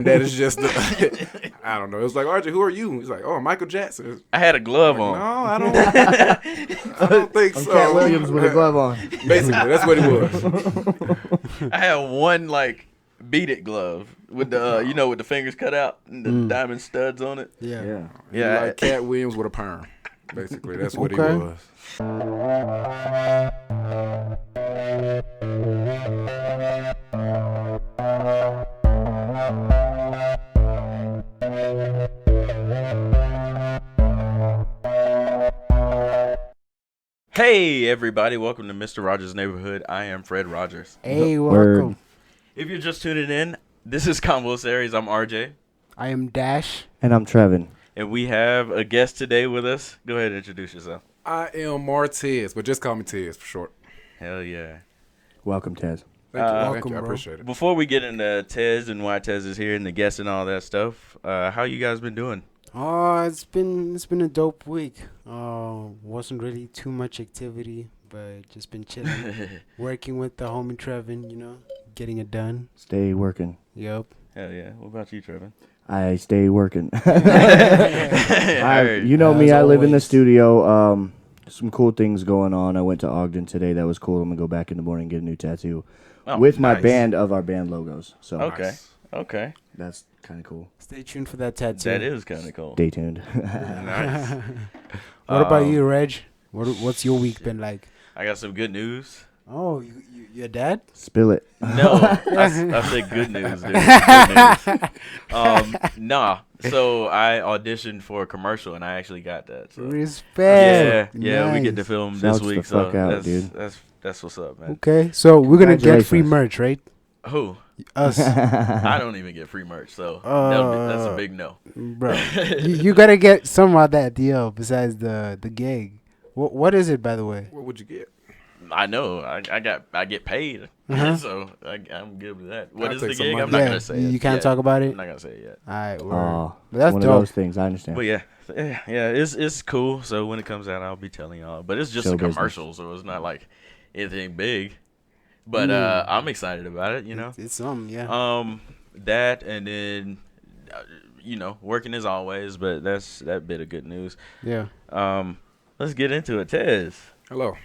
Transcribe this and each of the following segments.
That is just the, I don't know. It was like, RJ, who are you? He's like, oh, Michael Jackson. I had a glove Like, on. no, I don't. I don't think I'm so. Cat Williams with a glove on. Basically, that's what he was. I had one like beat it glove with the with the fingers cut out and the diamond studs on it. Yeah. Yeah. Like Cat Williams with a perm. Basically, that's what he Okay. was. Hey everybody, welcome to Mr. Rogers' Neighborhood. I am Fred Rogers. Hey, Word. welcome. If you're just tuning in, this is Convosaries. I'm RJ, I am Dash. And I'm Trevin. and we have a guest today with us. Go ahead and introduce yourself. I am Martez, but just call me Tez for short. Hell yeah. Welcome, Tez. Thank you. Thank welcome, you. I bro. appreciate it. Before we get into Tez and why Tez is here and the guests and all that stuff, how you guys been doing? Oh, it's been a dope week. Wasn't really too much activity, but just been chilling, working with the homie Trevin. Getting it done. Stay working. Yep. Hell yeah. What about you, Trevor? I stay working. Heard. You know me, As I live in the always. studio. Some cool things going on. I went to Ogden today. That was cool. I'm going to go back in the morning and get a new tattoo Oh, with my nice. band of our band logos. So Okay. Nice. Okay. that's kind of cool. Stay tuned for that tattoo. That is kind of cool. Stay tuned. Nice. What about you, Reg? What's your week been like? I got some good news. Oh, your dad? Spill it. No, I said good news, dude. Good news. Nah. So I auditioned for a commercial and I actually got that. So. Respect. Yeah, we get to Nice. film this Shouts the week. So fuck out, that's, dude. that's what's up, man. Okay, so we're gonna get free Congratulations. merch, right? Who? Us, I don't even get free merch, so that's a big no. bro. you gotta get some of that deal besides the gig. What is it, by the way? What would you get? I know. I get paid, Uh-huh. so I'm good with that. What I'll is the take some gig? money. I'm not Yeah, gonna say it. you can't yet. talk about it. I'm not gonna say it yet. All right, word. Oh, But that's one dope. of those things. I understand. But yeah, it's cool. So when it comes out, I'll be telling y'all. But it's just Show a business. commercial, so it's not like anything big. But I'm excited about it. It's something, yeah. That and then working as always. But that's that bit of good news. Yeah. Let's get into it. Tez, Hello,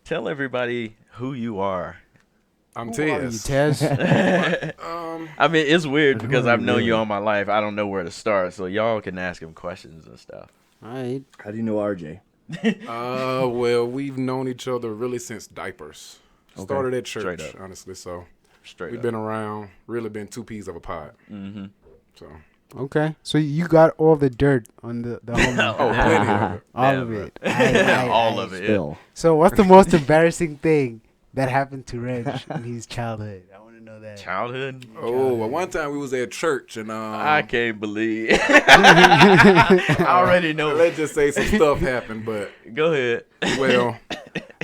tell everybody who you are. I'm Who are you, Tez. Tez? I mean, it's weird Who because are I've you known really? you all my life. I don't know where to start, so y'all can ask him questions and stuff. All right. How do you know RJ? Well, we've known each other really since diapers. Okay. Started at Straight church, up. honestly. So Straight we've up. been around, really been two peas of a pod. Mm-hmm. So Okay. So you got all the dirt on the homie. oh, plenty of it. All of it. Aight, All aight. of it. Yeah. Spill. So what's the most embarrassing thing that happened to Reg in his childhood? I want to know that. Childhood. Oh, well, one time we was at church and I can't believe. I already know. let's just say some stuff happened, but Go ahead. well,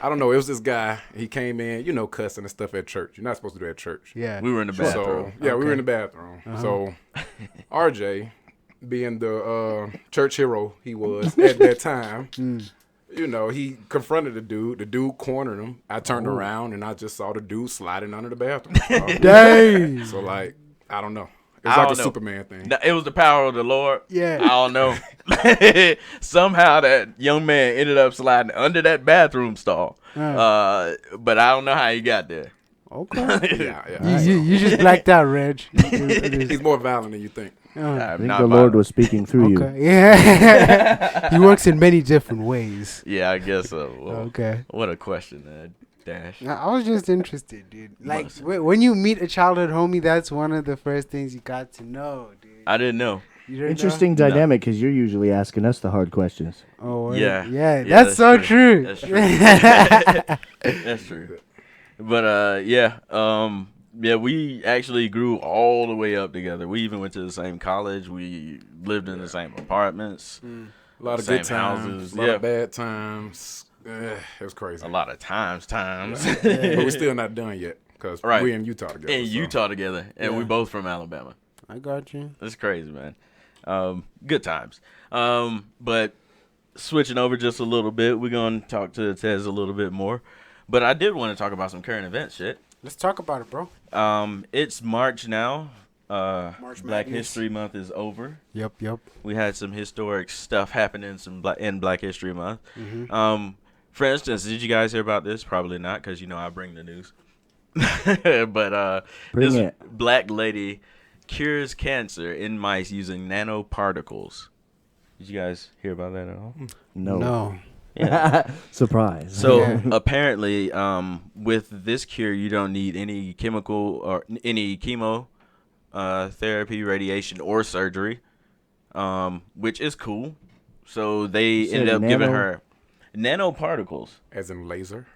I don't know. It was this guy. He came in, cussing and stuff at church. You're not supposed to do that at church. Yeah. We were in the bathroom. So yeah, we were Okay. in the bathroom. Uh-huh. So RJ, being the church hero he was at that time, he confronted the dude. The dude cornered him. I turned around and I just saw the dude sliding under the bathroom. Dang. So like, I don't know. It was I like don't a know. Superman thing. No, it was the power of the Lord. Yeah. I don't know. Somehow that young man ended up sliding under that bathroom stall. But I don't know how he got there. Okay. Yeah. You just blacked out, Reg. He's more violent than you think. I think the Lord was speaking through you. Okay. Yeah. He works in many different ways. Yeah, I guess so. Well, Okay. What a question, Dash. I was just interested, dude. Like Must. when you meet a childhood homie, that's one of the first things you got to know, dude. I didn't know. You didn't know? Interesting No. dynamic because you're usually asking us the hard questions. Oh Yeah. yeah. Yeah, That's so true. That's true. That's true. But yeah, we actually grew all the way up together. We even went to the same college. We lived in the same apartments. A lot of Same good times, houses, a lot yeah. of bad times. It was crazy. A lot of times. But we're still not done yet because Right. we're in Utah together. In so. Utah together, and we Yeah. both from Alabama. I got you. It's crazy, man. Good times. But switching over just a little bit, we're going to talk to Tez a little bit more. But I did want to talk about some current event shit. Let's talk about it, bro. It's March now. March Black Madness. History Month is over. Yep. We had some historic stuff happening in Black History Month. Mm-hmm. For instance, did you guys hear about this? Probably not, because I bring the news. But Bring this it. black lady cures cancer in mice using nanoparticles. Did you guys hear about that at all? No. Yeah. Surprise. So Yeah. apparently, with this cure, you don't need any chemical or any chemo, therapy, radiation, or surgery, which is cool. So they You said ended up giving nano? her nanoparticles. As in laser.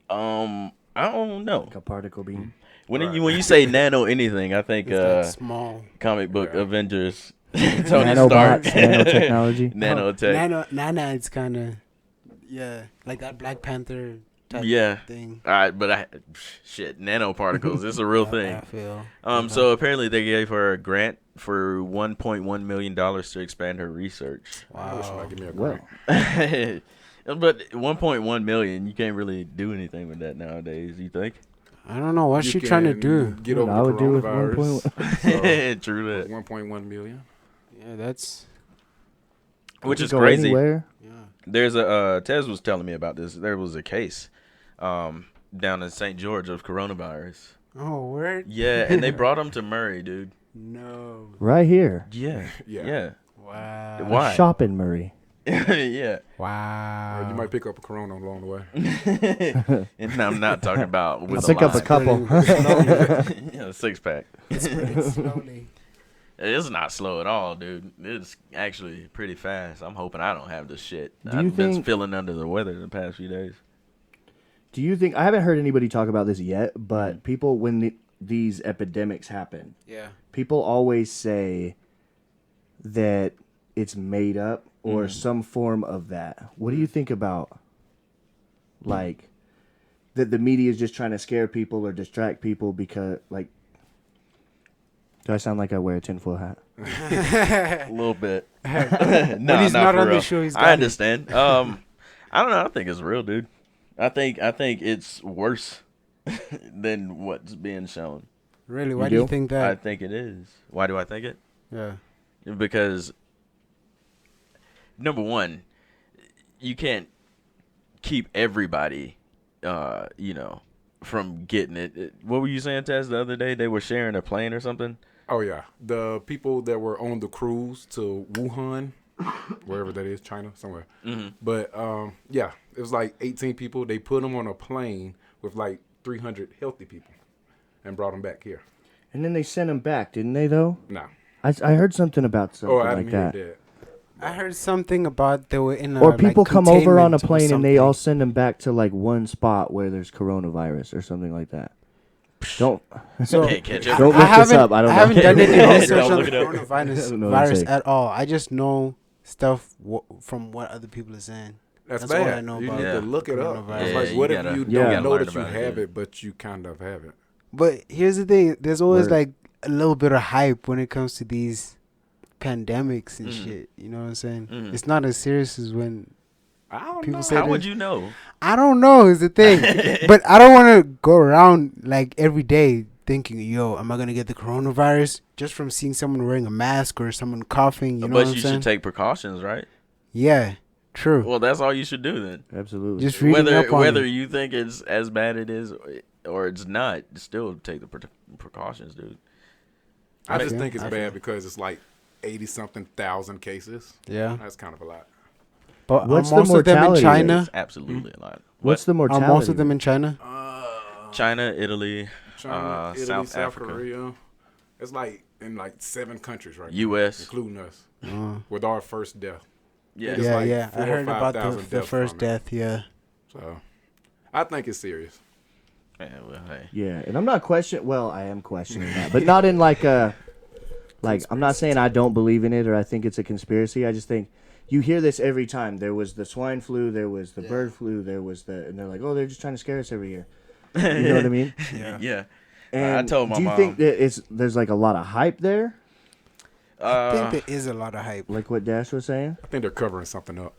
I don't know. Like a particle beam. When Right. you say nano anything, I think It's like small. comic book Yeah. Avengers, Tony Nanobots, Stark, nanotechnology. nanotech. Nana, it's kind of, like that Black Panther type Yeah. thing. All right, but shit, nanoparticles. It's a real I thing. feel. So apparently they gave her a grant for $1.1 million to expand her research. I wish Wow. somebody give me a Well, grant. But 1.1 million, you can't really do anything with that nowadays. You think? I don't know. What's You she trying to can do? Get What over I the would do with coronavirus. True that. 1.1 million. Yeah, that's. Which is go crazy. anywhere. Yeah. There's a Tez was telling me about this. There was a case down in St. George of coronavirus. Oh, word? Yeah, and they brought him to Murray, dude. No. Right here. Yeah. Yeah. Yeah. Wow. Why? Shop in Murray. Yeah. Wow. You might pick up a corona along the way. And I'm not talking about with I'll pick up a line. couple. Yeah, 6-pack. Slowly. It's not slow at all, dude. It's actually pretty fast. I'm hoping I don't have this shit. Do you I've been think- feeling under the weather the past few days. Do you think, I haven't heard anybody talk about this yet, but people, when these epidemics happen, Yeah. people always say that it's made up or some form of that. What do you think about, like, that the media is just trying to scare people or distract people because, like, do I sound like I wear a tinfoil hat? A little bit. When No, he's not for on the real. show, he's got I it. understand. I don't know. I think it's real, dude. I think it's worse than what's being shown. Really? You Why do you do? think I that? think it is. Why do I think it? Yeah. Because number one, you can't keep everybody, from getting it. What were you saying, Tess, the other day? They were sharing a plane or something? Oh yeah, the people that were on the cruise to Wuhan, wherever that is, China, somewhere. Mm-hmm. But yeah, it was like 18 people. They put them on a plane with like 300 healthy people, and brought them back here. And then they sent them back, didn't they, though? Nah. I heard something about something Oh, I like didn't that. hear that. I heard something about they were in a Or people like, come over on a containment or plane and they all something. send them back to like one spot where there's coronavirus or something like that. Don't So Can't catch it. don't I look this haven't, up. I don't know. haven't done any Don't research on look the it up. I coronavirus don't know what I'm virus saying. at all. I just know stuff from what other people are saying. That's That's all bad. I know You about need Yeah. to look it up. coronavirus. It's Yeah, like, you what gotta- if you you don't gotta know learn that you about it, have dude. it, but you kind of have it? But here's the thing: there's always Word. like a little bit of hype when it comes to these pandemics and Mhm. shit. You know what I'm saying? Mhm. It's not as serious as when I don't People know. say How that- would you know? I don't know is the thing. But I don't want to go around like every day thinking, yo, am I gonna get the coronavirus just from seeing someone wearing a mask or someone coughing? You know But what I'm you saying? should take precautions, right? Yeah, true. Well, that's all you should do then. Absolutely. Just reading up on Whether it. you think it's as bad it is or it's not, still take the precautions, dude. I just Okay. think it's I bad because it's like 80-something thousand cases. Yeah, That's kind of a lot. but What's the most of them in mortality China. It's absolutely a lot. What's the Are mortality? most of them in China? China, Italy, China, Italy, South Africa. Korea. It's like in like 7 countries right now, U.S. including us, Uh, with our first death. Yeah. It's yeah, like yeah. 4,000 I heard or about 5,000 the deaths first from it. death. Yeah. So I think it's serious. Yeah, well, hey. Yeah, and I'm not questioning. Well, I am questioning that, but not in like a. Like, I'm not saying I don't believe in it or I think it's a conspiracy. I just think you hear this every time. There was the swine flu, there was the bird flu, there was the, and they're like, oh, they're just trying to scare us every year. You know what I mean? Yeah. And I told my do you mom. think that there's like a lot of hype there, I think there is a lot of hype. like what Dash was saying? I think they're covering something up.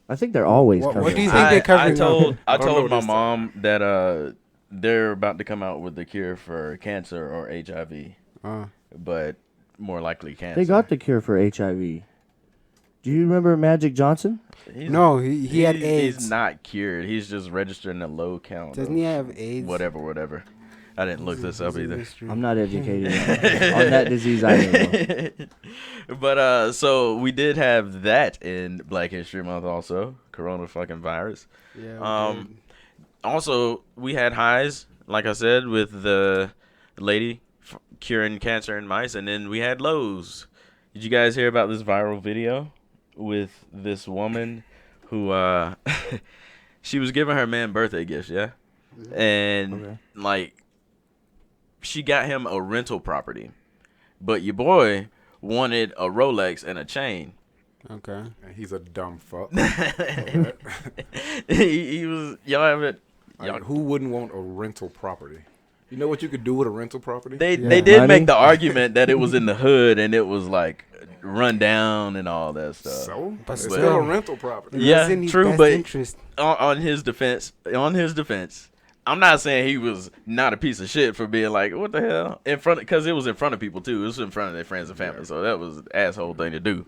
I think they're always What covering. do you it. think they're covering I told up? I don't know told my this time. mom that they're about to come out with the cure for cancer or HIV. but more likely cancer. They got the cure for HIV. Do you remember Magic Johnson? No, he had AIDS. He's not cured. He's just registered in a low count. Doesn't he have AIDS? Whatever. I didn't look this up either. I'm not educated on that disease either. But so we did have that in Black History Month also. Corona fucking virus. Yeah. Also, we had highs, like I said, with the lady curing cancer in mice, and then we had lows. Did you guys hear about this viral video with this woman who she was giving her man birthday gifts, yeah? And like she got him a rental property, but your boy wanted a Rolex and a chain. Okay. He's a dumb fuck. he was, y'all have it. Like, who wouldn't want a rental property? You know what you could do with a rental property? They did make the argument that it was in the hood and it was like run down and all that stuff. So, but it's still still a rental property. Yeah, true. But interest. on his defense, I'm not saying he was not a piece of shit for being like, what the hell? In front, because it was in front of people too. It was in front of their friends and family. So that was an asshole thing to do.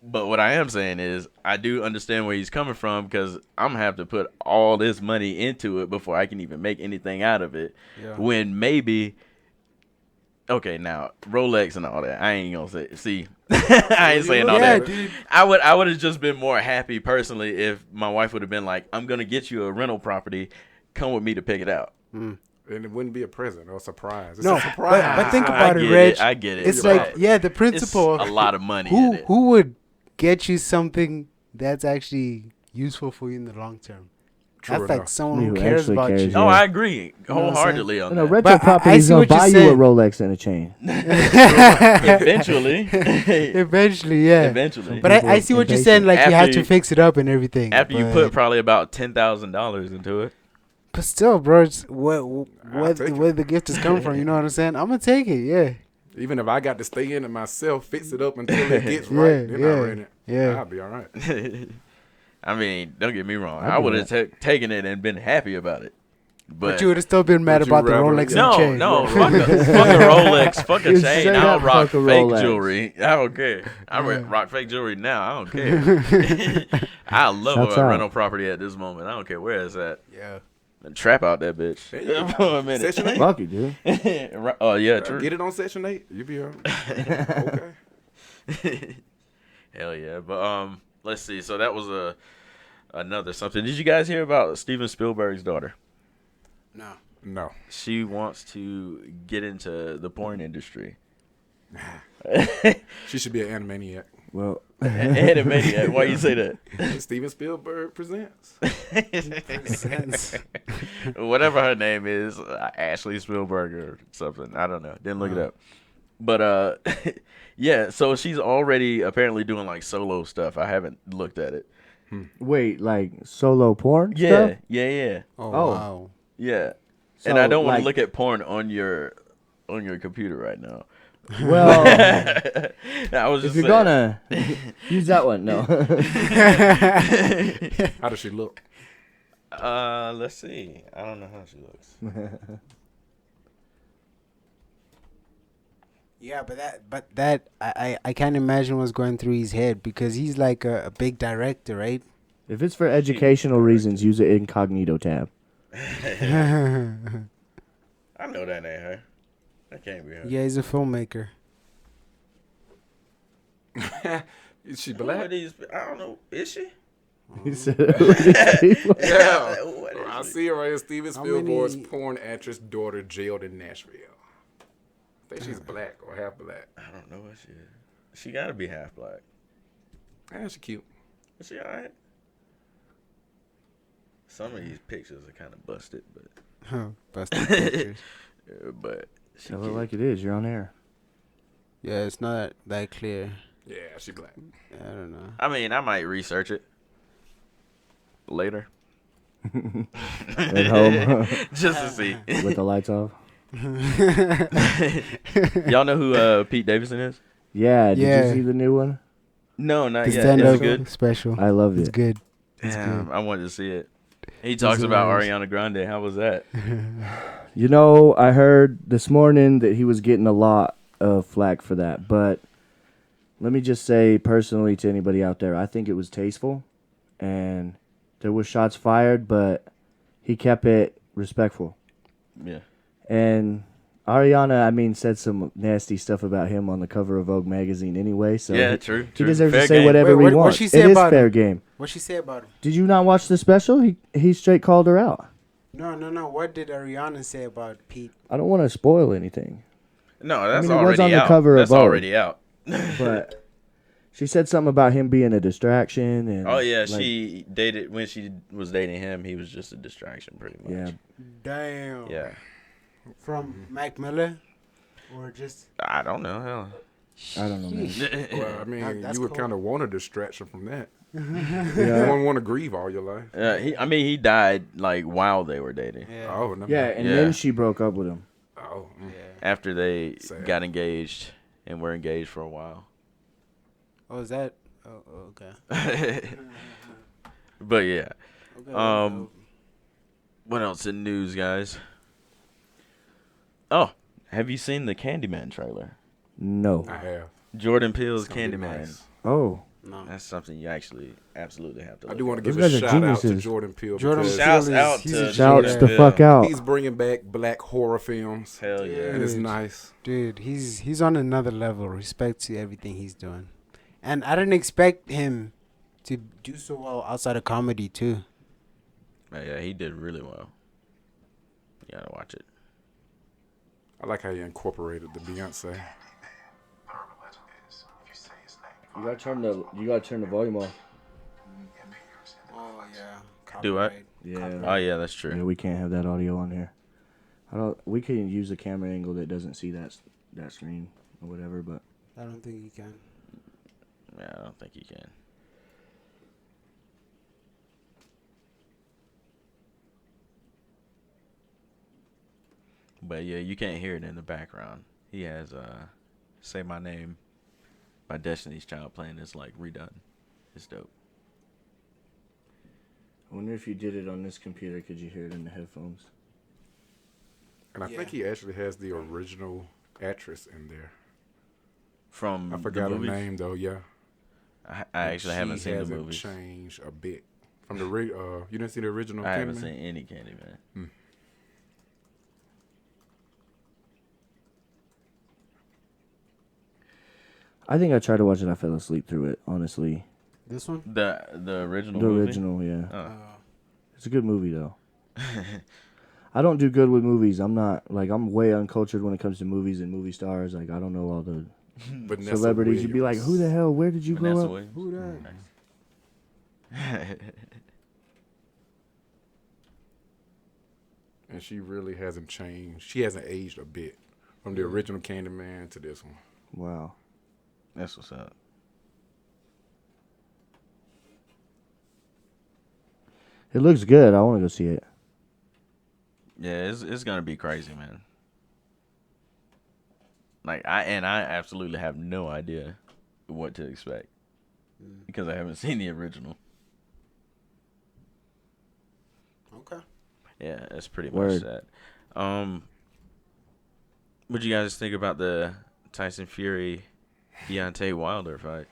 But what I am saying is I do understand where he's coming from, because I'm going to have to put all this money into it before I can even make anything out of it. Yeah. When maybe, okay, now Rolex and all that, I ain't going to say, see, I ain't saying all that. Dude. I would have just been more happy personally if my wife would have been like, I'm going to get you a rental property. Come with me to pick it out. And it wouldn't be a present or a surprise. It's No, a surprise. but think about it, Reg. I get it. It's You're like, right. the principle. It's a lot of money. Who in it. who would get you something that's actually useful for you in the long term? True That's like enough. someone who Who cares actually about cares, you. yeah. No, I agree know what I'm wholeheartedly on No, that. rental But I properties see gonna what you're buy you a saying. Rolex and a chain. Eventually. Eventually, yeah. Eventually. But I see what you're saying. Like you have to fix it up and everything. After you but- put probably about $10,000 into it. But still, bro, it's where take it. the gift is coming from. You know what I'm saying? I'm gonna take it. Yeah. Even if I got to stay in it myself, fix it up until it gets right, then I'll rent it. Yeah. I'll be all right. I mean, don't get me wrong. I'd I do would have taken it and been happy about it. But you would have still been mad Would you about the rather- Rolex No, and chain. no, fuck a Rolex, fuck a You chain. straight I'll up rock fuck a fake Rolex. jewelry. I don't care. Rock fake jewelry now. I don't care. I love Shouts a out. rental property at this moment. I don't care where it's at. Yeah. And trap out that bitch for a minute. Section 8? Fuck you, dude. Oh yeah, true. Get it on Section 8. You be all right. Okay. Hell yeah. But let's see. So that was another something. Did you guys hear about Steven Spielberg's daughter? No. She wants to get into the porn industry. She should be an animaniac. Well, Animaniac. Why you say that? Steven Spielberg presents. Whatever her name is, Ashley Spielberg or something. I don't know. Didn't look it up. But yeah. So she's already apparently doing like solo stuff. I haven't looked at it. wait, like solo porn Yeah, stuff? yeah. Oh, Oh. wow. Yeah. So, And I don't want to like- look at porn on your computer right now. Well, I was if just you're saying. gonna use that one, no. How does she look? Let's see. I don't know how she looks. Yeah, but that I can't imagine what's going through his head, because he's like a big director, right? If it's for educational reasons, use the incognito tab. I know that ain't her. That can't be her. Yeah, he's a filmmaker. Is she Who are black? these? I don't know. Is she? He said, "Who are these people?" Yeah. What is I she? see her right here. Steven How Spielberg's many- porn actress daughter jailed in Nashville. I think she's black or half black. I don't know what she is. She gotta be half black. Yeah, she cute. Is she alright? Some of these pictures are kind of busted, Busted pictures. but she Tell it cute. like it is. You're on air. Yeah, it's not that clear. Yeah, she black. I don't know. I mean, I might research it later At home just to see. with the lights off. Y'all know who Pete Davidson is? Yeah. Did Yeah. you see the new one? No, not The yet. Is stand-up it good? special. I loved It's it. good. It's Damn, I wanted to see it. He talks about Ariana Grande. How was that? You know, I heard this morning that he was getting a lot of flack for that, but let me just say personally to anybody out there, I think it was tasteful, and there were shots fired, but he kept it respectful. Yeah. And Ariana, I mean, said some nasty stuff about him on the cover of Vogue magazine anyway. So Yeah, he, true. He deserves Fair to say game. whatever Wait, he what wants. she say It is about fair him? game. What'd she say about him? Did you not watch the special? He straight called her out. No. What did Ariana say about Pete? I don't want to spoil anything, No, that's mean, it was already on the out. cover of That's Vogue. already out. but she said something about him being a distraction. And Oh yeah, like, she dated when she was dating him. He was just a distraction, pretty much. Yeah, Damn. Yeah. From Mac Miller, or just I don't know. Hell. I don't know, man. Well, I mean, That's you would cool. kind of want a distraction from that. You Yeah, don't want to grieve all your life. He died like while they were dating. yeah. Oh, no. yeah, and Yeah. then she broke up with him. Oh, After they Sad. got engaged and were engaged for a while. Oh, is that? Oh, okay. But yeah. Okay. What else in news, guys? Oh, have you seen the Candyman trailer? No. I have. Jordan Peele's It's gonna be Candyman. nice. Oh, No. That's something you actually absolutely have to I look do want to at. give Those a guys are shout out to geniuses. Jordan Peele Jordan because Peele Shouts is- out he's to a shouts genius. the Peele. fuck out. he's bringing back black horror films, Hell yeah. and it's Dude. nice. Dude, he's on another level. Respect to everything he's doing, and I didn't expect him to do so well outside of comedy too. Yeah, he did really well. You gotta watch it. I like how you incorporated the Beyonce. you gotta turn the volume off. Oh yeah. Do what? Yeah. Oh yeah, that's true. Yeah, we can't have that audio on here. We can use a camera angle that doesn't see that screen or whatever, but I don't think he can. Yeah, I don't think you can. But yeah, you can't hear it in the background. He has "Say My Name" by Destiny's Child playing this like redone. It's dope. I wonder if you did it on this computer, could you hear it in the headphones? And I think he actually has the original actress in there. From I forgot the her movies? name though. Yeah, I actually haven't seen the hasn't movies. changed a bit from the you didn't see the original. I haven't Candyman? seen any Candyman. I think I tried to watch it. I fell asleep through it. Honestly, This one? The original the movie? original, yeah, Oh. it's a good movie though. I don't do good with movies. I'm way uncultured when it comes to movies and movie stars. Like I don't know all the Vanessa celebrities. You'd be like, who the hell? Where did you Vanessa grow up? Williams. Who that? And she really hasn't changed. She hasn't aged a bit from the original Candyman to this one. Wow. That's what's up. It looks good. I want to go see it. Yeah, it's gonna be crazy, man. Like I absolutely have no idea what to expect because I haven't seen the original. Okay. Yeah, that's pretty Word. much that. What'd you guys think about the Tyson Fury Deontay Wilder fight?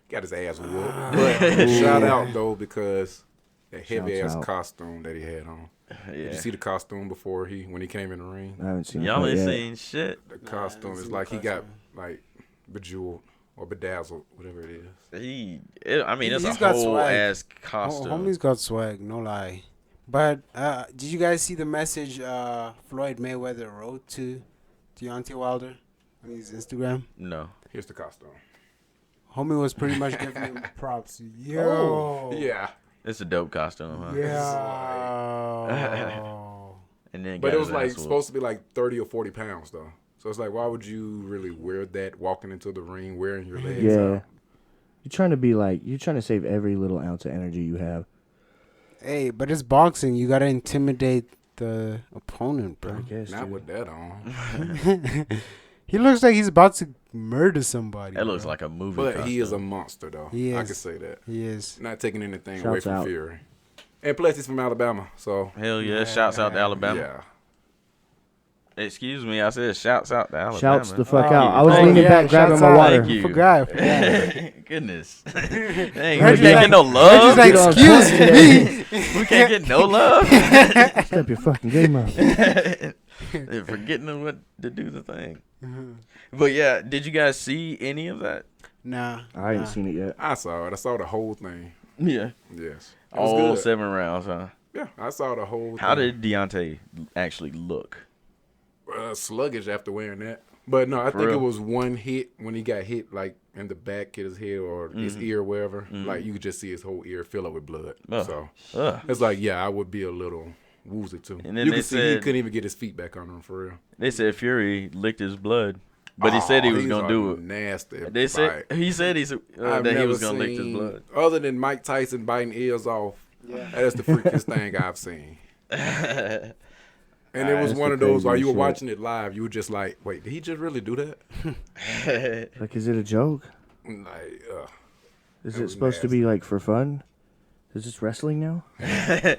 Got his ass whooped. But shout out though because that heavy Shouts ass out. costume that he had on. Did Yeah. you see the costume before when he came in the ring? I haven't seen Y'all it ain't yet. seen shit. The costume is like he got like bejeweled or bedazzled, whatever it is. It's He's a got whole swag. ass costume. Homie's got swag, no lie. But did you guys see the message Floyd Mayweather wrote to Deontay Wilder on his Instagram? No. Here's the costume. Homie was pretty much giving him props. Yo. Yeah. It's a dope costume, huh? Yeah. And then But got it was his like ass whooped. supposed to be like 30 or 40 pounds though. So it's like, why would you really wear that walking into the ring, wearing your legs Yeah. out? You're trying to save every little ounce of energy you have. Hey, but it's boxing. You gotta intimidate the opponent, I bro. guess. Not dude. with that on. He looks like he's about to murder somebody. That looks bro. like a movie But costume. he is a monster though. He I is. can say that. He is. Not taking anything away Shouts from out. Fury. And plus he's from Alabama, so Hell yeah. Shouts out to Alabama. yeah. Excuse me, I said shouts out to Alabama. Shouts the fuck Thank out. you. I was Thank leaning you. back grabbing shouts my out. water. Thank you. Forgot. Goodness. Dang, Reggie's we can't get no love. Reggie's like, Get on excuse point me. We can't get no love. Step your fucking game up. They're forgetting what to do the thing. But yeah, did you guys see any of that? Nah. I ain't seen it yet. I saw it. I saw the whole thing. Yeah. Yes. It was All good. 7 rounds, huh? Yeah, I saw the whole How thing. did Deontay actually look? Sluggish after wearing that. But no, I think real? it was one hit when he got hit like in the back of his head or his ear, wherever. Like you could just see his whole ear fill up with blood. Ugh. So Ugh. it's like, yeah, I would be a little woozy too. And then You they could see he said- couldn't even get his feet back on him for real. They said Fury licked his blood, but he said he was gonna do it. Nasty. They said fight. he said I've that he never was gonna lick his seen- blood. Other than Mike Tyson biting ears off, that's the freakiest thing I've seen. And it was That's one the of those while craziest you were shit. watching it live, you were just like, wait, did he just really do that? Like, is it a joke? Like, Is That it was supposed to be like for fun? Is this wrestling now? like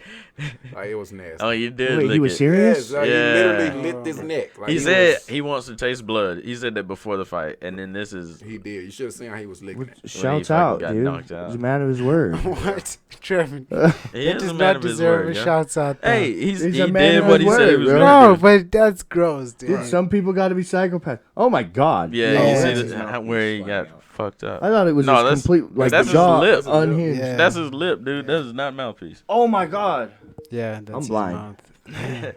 it was nasty. Oh, you did. Wait, lick he was it. serious? Yes, like, Yeah. he literally lit his neck. Like, He said was- he wants to taste blood. He said that before the fight, and then this is he did. You should have seen how he was licking it. Shouts fucking out, got dude. knocked out. He's a man of his word. What? Trevin. he That is does a man not of his deserve word. a Yeah. shouts out. Though. Hey, He's he a man did of what his he said he word, was bro. going No, to do. but that's gross, dude. Dude, some people got to be psychopaths. Oh my god. Yeah, No, you that's see his where he got fucked up. I thought it was No, his that's- complete like that's his jaw lip. unhinged. Yeah. That's his lip, dude. That is not mouthpiece. Oh my god. Yeah, that's I'm his blind. mouth.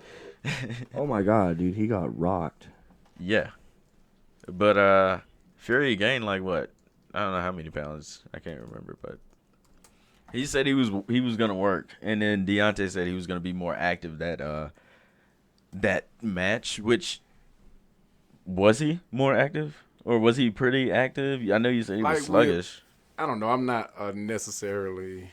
Oh my god, dude, he got rocked. Yeah, but Fury gained like what? I don't know how many pounds. I can't remember, but he said he was gonna work, and then Deontay said he was gonna be more active that match. Which was he more active, or was he pretty active? I know you said he was Like, sluggish. I don't know. I'm not necessary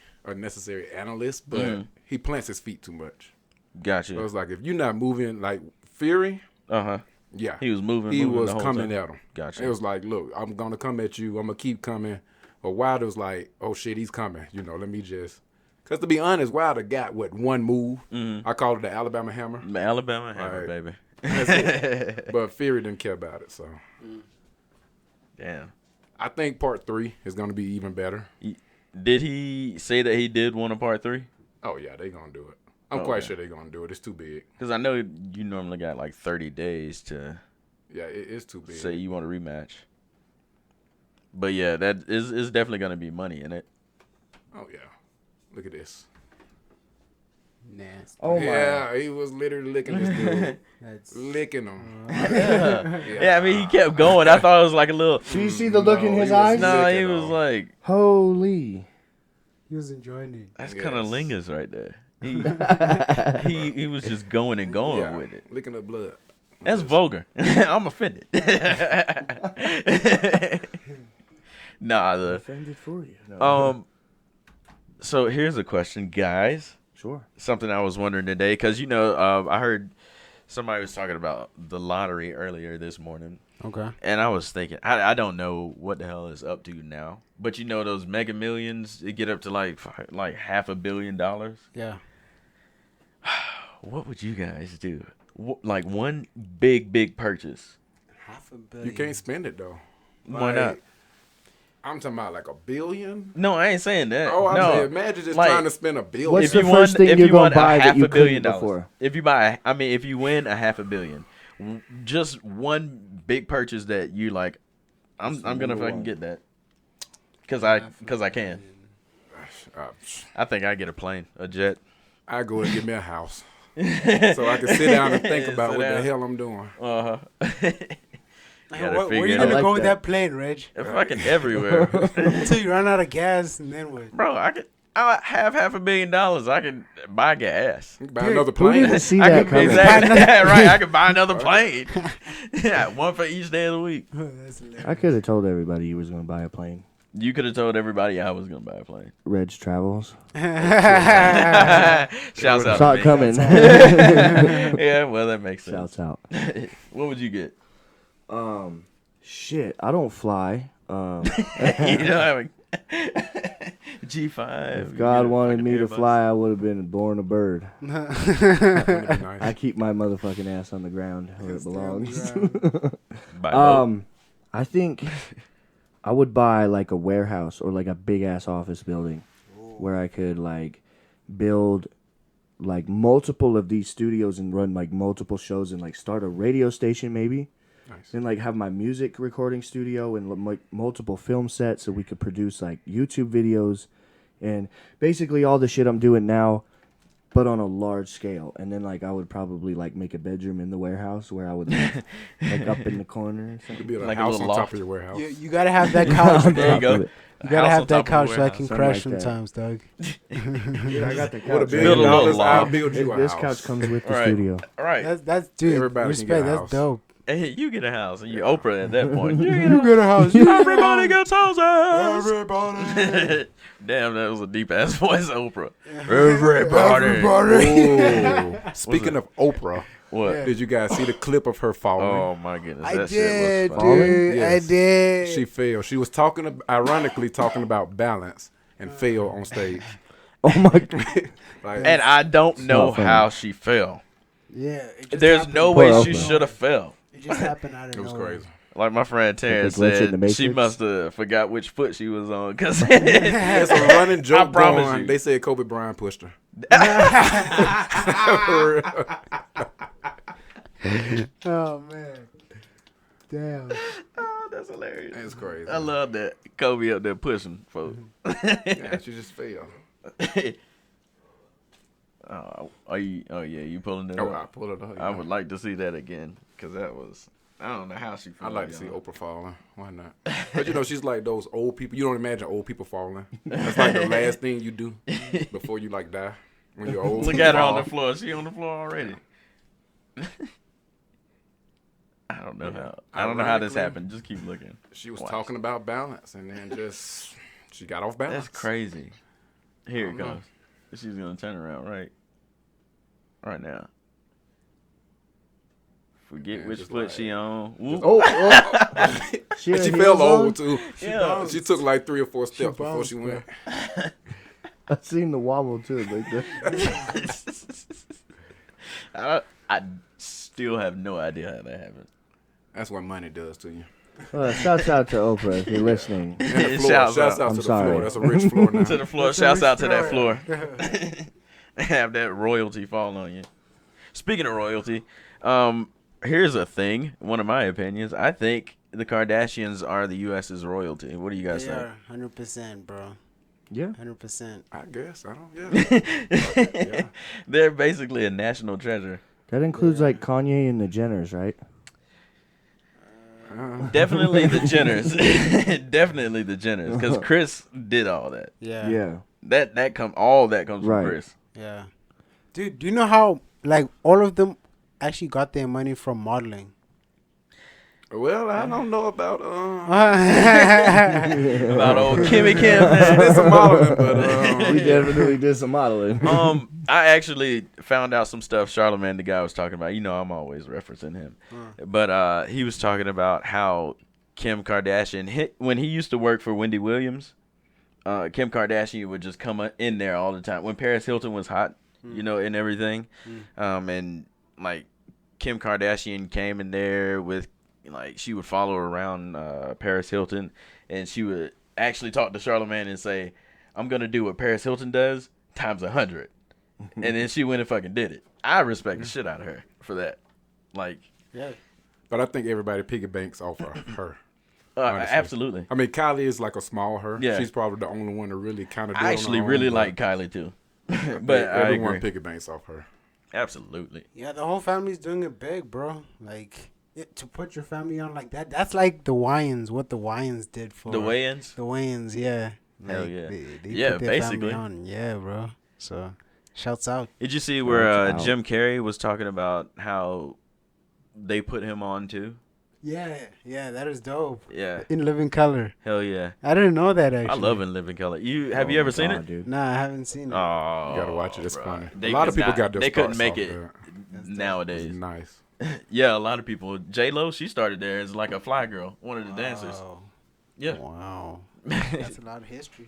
analyst, but he plants his feet too much. So Gotcha. it's like if you're not moving like Fury, Yeah, yeah, he was moving. he moving was the whole coming time. at him. Gotcha. It was like, look, I'm gonna come at you. I'm gonna keep coming. But Wilder was like, oh shit, he's coming. You know, let me just. Because to be honest, Wilder got one move. I call it the Alabama Hammer. Alabama hammer, Right. baby. That's it. But Fury didn't care about it. So Damn. I think part 3 is gonna be even better. Did he say that he did want a part 3? Oh yeah, they gonna do it. I'm quite sure they're gonna do it. It's too big. Because I know you normally got like 30 days to Yeah, it's too big. say you want a rematch. But yeah, that is definitely going to be money in it. Oh yeah, look at this. Nasty. Oh my. Yeah, he was literally licking this dude, That's licking him. Yeah, I mean, he kept going. I thought it was like a little. Do you see the look in No, his he was eyes? No, he licking was him. like, Holy. he was enjoying it. that's kind of Yes. lingus right there. He was just going and going Yeah, with it. licking the blood. That's vulgar. I'm offended. Nah, Offended for you. No. so here's a question, guys. Sure. Something I was wondering today, because I heard somebody was talking about the lottery earlier this morning, Okay. and I was thinking, I don't know what the hell is up to now, but you know those Mega Millions, it get up to like $500 million. Yeah. What would you guys do? Like one big purchase. $500 You can't spend it though. Why not? I'm talking about like $1 billion. No, I ain't saying that. Oh, I'm no. saying, imagine just Like, trying to spend $1 billion. What's the first thing you're gonna buy that you couldn't before? If you win $500 million, just one big purchase that you like, I'm gonna fucking get that, cause I can. I think I get a plane, a jet. I go and get me a house so I can sit down and think about Sit what the down. hell I'm doing. Where you gonna like go with that. that plane, Reg? They're fucking everywhere, Until you run out of gas, and then what? bro. I have $500 million. I can buy gas. Buy another Who plane. didn't see I that can coming? exactly right. I can buy another plane. Yeah, one for each day of the week. That's hilarious. I could have told everybody you was gonna buy a plane. You could have told everybody I was gonna buy a plane. Reg Travels. Shouts out. Saw to it me. coming. Yeah, well that makes sense. Shouts out. What would you get? Shit, I don't fly. You don't have a G5. If God wanted me to fly, I would have been born a bird. I keep my motherfucking ass on the ground where it belongs. I think I would buy like a warehouse or like a big ass office building where I could like build like multiple of these studios and run like multiple shows and like start a radio station maybe. Nice. Then like have my music recording studio and like multiple film sets so we could produce like YouTube videos and basically all the shit I'm doing now, but on a large scale. And then like I would probably like make a bedroom in the warehouse where I would like up in the corner. Or something. It'd be like a house on top of your warehouse. You gotta have that couch. There you go. You gotta have that couch so I can crash like sometimes, dog. Yeah, I got the What a couch. $1 billion, I'll build you a This house. couch comes with the studio. All right. That's dude. Everybody can get respect. a That's house. dope. Hey, you get a house. And you Oprah at that point. You get a house. Everybody gets houses. Everybody. Damn, that was a deep ass voice, Oprah. Everybody. Speaking of Oprah, What? did you guys see the clip of her falling? Oh my goodness, I that did, shit was funny. dude. Yes. I did. She fell. She was ironically talking about balance and fell on stage. Oh my god. Like, And I don't know not funny. how she fell. Yeah. It just There's happened. no Poor way she Oprah. should have fell. It just happened out of it was nowhere. crazy. Like my friend Terrence glitch in the said, Matrix? she must have forgot which foot she was on. Cause There's a running joke promise going. you. They said Kobe Bryant pushed her. Oh man. Damn. Oh, that's hilarious. It's crazy. I love that Kobe up there pushing folks. Yeah, she just fell. Are you? Oh yeah, you pulling it Oh, I up? pulled it up. I would like to see that again because that was. I don't know how she. I'd like to see Oprah falling. Why not? But you know, she's like those old people. You don't imagine old people falling. That's like the last thing you do before you like die. When you're old. Look at her on the floor. She on the floor already. I don't know how. I don't know how this Ironically, happened. Just keep looking. She was Watch. talking about balance, and then just she got off balance. That's crazy. Here it I don't know. goes. She's gonna turn around right now. Forget Man, which just foot like- she on. Whoop. She, And had she heels fell over on? too. Yeah. She took like 3 or 4 steps before bounced, she went. I seen the wobble too. Like that. I still have no idea how that happened. That's what money does to you. Shouts out to Oprah if you're listening. And the floor. Shouts Shouts out. out I'm to the sorry. floor. That's a rich floor now. To the floor. That's a Shouts rich out to that floor. floor. Have that royalty fall on you. Speaking of royalty, here's a thing. One of my opinions. I think the Kardashians are the U.S.'s royalty. What do you guys They think? are 100%, bro. Yeah. 100%. I guess. I don't. Yeah. They're basically a national treasure. That includes like Kanye and the Jenners, right? Definitely the Jenners. Definitely the Jenners. Because Chris did all that. Yeah. Yeah. That comes from Right. Chris. Yeah. Dude, do you know how like all of them actually got their money from modeling? Well, I don't know about About old Kimmy Kim. did some modeling, but We definitely did some modeling. I actually found out some stuff Charlamagne, the guy, was talking about. You know, I'm always referencing him. But he was talking about how Kim Kardashian, when he used to work for Wendy Williams, Kim Kardashian would just come in there all the time. When Paris Hilton was hot, you know, and everything. And, like, Kim Kardashian came in there with, like, she would follow around Paris Hilton, and she would actually talk to Charlamagne and say, I'm going to do what Paris Hilton does times 100. And then she went and fucking did it. I respect the shit out of her for that. Like, Yeah. But I think everybody piggy banks off of her. Honestly. absolutely. I mean, Kylie is like a small her. Yeah. She's probably the only one to really kind of. I actually really like Kylie too. But I everyone agree. piggy banks off her. Absolutely. Yeah, the whole family's doing it big, bro. Like to put your family on like that. That's like the Wayans. What the Wayans did for The weigh-ins? The Wayans, yeah. Hell Like, yeah. They Yeah, put their family basically. on. Yeah, bro. So, shouts out. Did you see where Shout out. Jim Carrey was talking about how they put him on too? Yeah, that is dope. Yeah. In living color. Hell yeah. I didn't know that actually. I love In Living Color. Have Oh you ever my seen God, it? dude. Nah, I haven't seen it. Oh, You gotta watch it. It's bro. funny. They A lot of could people not- got their They couldn't starts make off it that. nowadays. It's nice. Yeah, a lot of people. J-Lo, she started there as like a fly girl, one of the dancers. Wow. Yeah. Wow. That's a lot of history.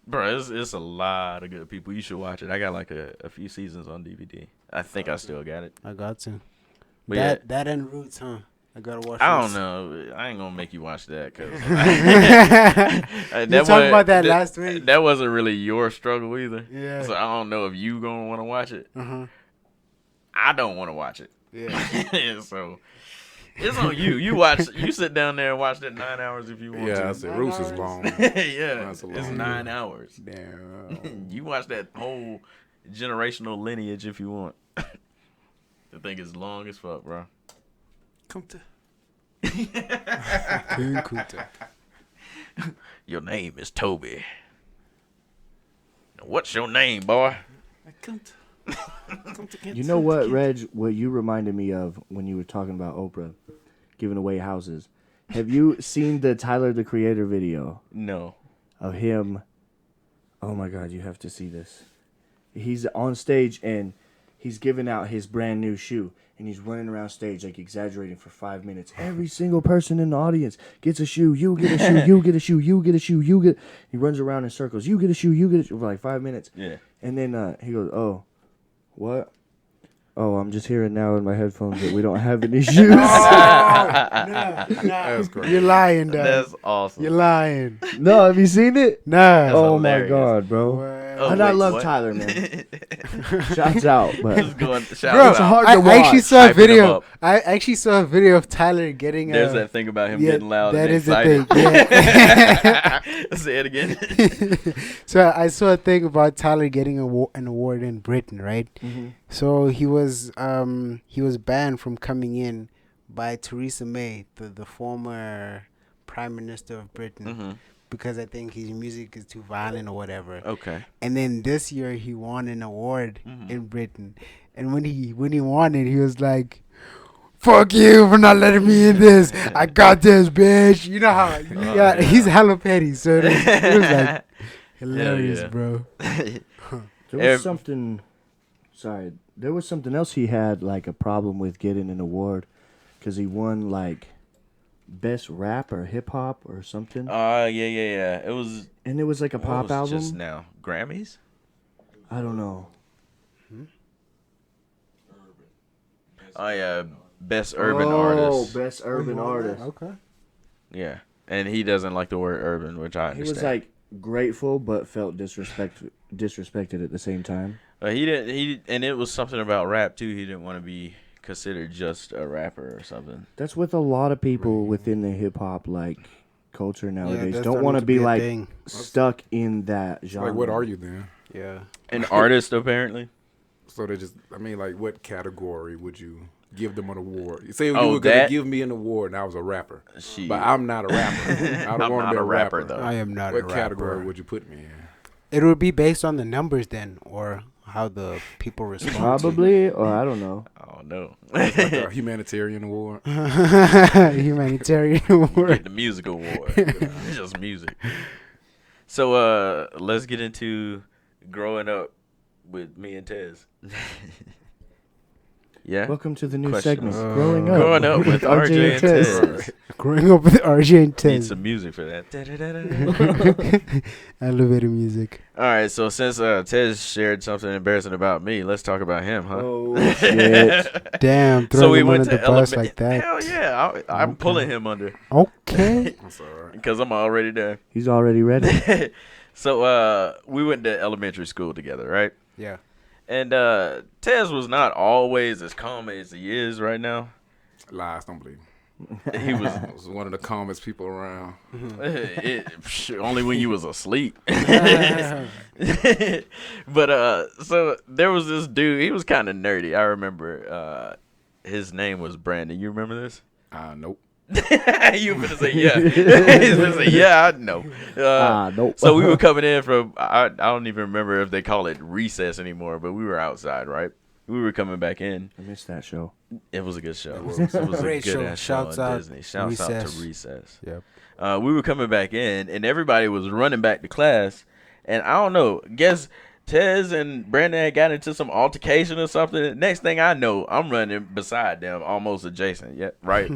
Bro, it's a lot of good people. You should watch it. I got like a few seasons on DVD. I think I still got it. I got to. But That and Roots, huh? I gotta watch. I Roots. don't know. I ain't gonna make you watch that because You talked about that last week. That wasn't really your struggle either. Yeah. So I don't know if you gonna want to watch it. Uh-huh. I don't want to watch it. Yeah. So it's on you. You sit down there and watch that 9 hours if you want to. Yeah, I said Roots is long. Yeah, That's a it's long 9 hours. Damn. You watch that whole generational lineage if you want. The thing is long as fuck, bro. Come to. King Kunta. Your name is Toby. What's your name, boy? Come to. You know what, Reg? What you reminded me of when you were talking about Oprah giving away houses. Have you seen the Tyler the Creator video No. of him? Oh my God, you have to see this. He's on stage and he's giving out his brand new shoe. And he's running around stage like exaggerating for 5 minutes. Every single person in the audience gets a shoe. You get a shoe. You get a shoe. You get a shoe. You get. He runs around in circles. You get a shoe. You get a shoe for like 5 minutes. Yeah. And then he goes, "Oh, what? Oh, I'm just hearing now in my headphones that we don't have any shoes." That's crazy. You're lying, dog. That's awesome. You're lying. No, have you seen it? Nah. Oh hilarious. my God, bro. Well, Oh, And I wait, love what? Tyler, man. Shouts out, but Just going shout Bro, out. it's hard I to watch. actually saw a Hyping him video. up. I actually saw a video of Tyler getting. There's that thing about him yeah, getting loud that and is the excited. thing. Yeah. Say it again. So I saw a thing about Tyler getting an award in Britain, right? Mhm. So he was banned from coming in by Theresa May, the former Prime Minister of Britain, Mm-hmm. because I think his music is too violent or whatever. Okay. And then this year he won an award Mhm. in Britain, and when he won it, he was like, "Fuck you for not letting me in this. I got this, bitch." You know how? Yeah, yeah. he's hella petty, so it was like hilarious, yeah. bro. there was something. Sorry, there was something else he had like a problem with getting an award because he won like best rap or hip hop or something, Yeah. It was and it was like a what pop was it album. just now. Grammys? I don't know. Oh yeah, best urban artist. Best urban artist. Okay. Yeah, and he doesn't like the word urban, which I He understand. was like grateful, but felt disrespected at the same time. He didn't. And it was something about rap too. He didn't want to be considered just a rapper or something. That's with a lot of people within the hip hop like culture nowadays. that's Don't want to starting be a like thing. stuck in that genre. Like, what are you then? Yeah. An artist apparently. So they just, I mean, like, what category would you give them an award? Say you Oh, were gonna that? give me an award, and I was a rapper, She. but I'm not a rapper. I don't I'm want not to be a rapper, though. I am not What a category rapper. would you put me in? It would be based on the numbers then, or how the people respond. Probably, or I don't know. Oh no. Like a humanitarian award. Humanitarian You award. get the music award. It's just music. So let's get into growing up with me and Tez. Yeah. Welcome to the new Questions. segment. Growing up. Growing up with RJ and Tez. Growing up with RJ and Need Tez. some music for that. Elevator music. All right, so since Tez shared something embarrassing about me, let's talk about him, huh? Oh shit! Damn, throwing So we him went under to the bus elementary. like that. Hell yeah, I'm pulling him under Okay. That's all right. because I'm already there. He's already ready. So we went to elementary school together, right? Yeah. And Tez was not always as calm as he is right now. Lies, don't believe. He was I was one of the calmest people around. only when you was asleep. But so there was this dude. He was kind of nerdy. I remember his name was Brandon. You remember this? Nope. You were gonna say yeah. He's gonna say yeah. I know. Nope. So we were coming in from I don't even remember if they call it recess anymore, but we were outside, right? We were coming back in. I missed that show. It was a good show. It was. It was a Great good show. ass show Shouts on out Disney. Shouts out Recess. to Recess. Yep. We were coming back in, and everybody was running back to class. And I don't know. Guess Tez and Brandon had got into some altercation or something. Next thing I know, I'm running beside them, almost adjacent. Yeah, right.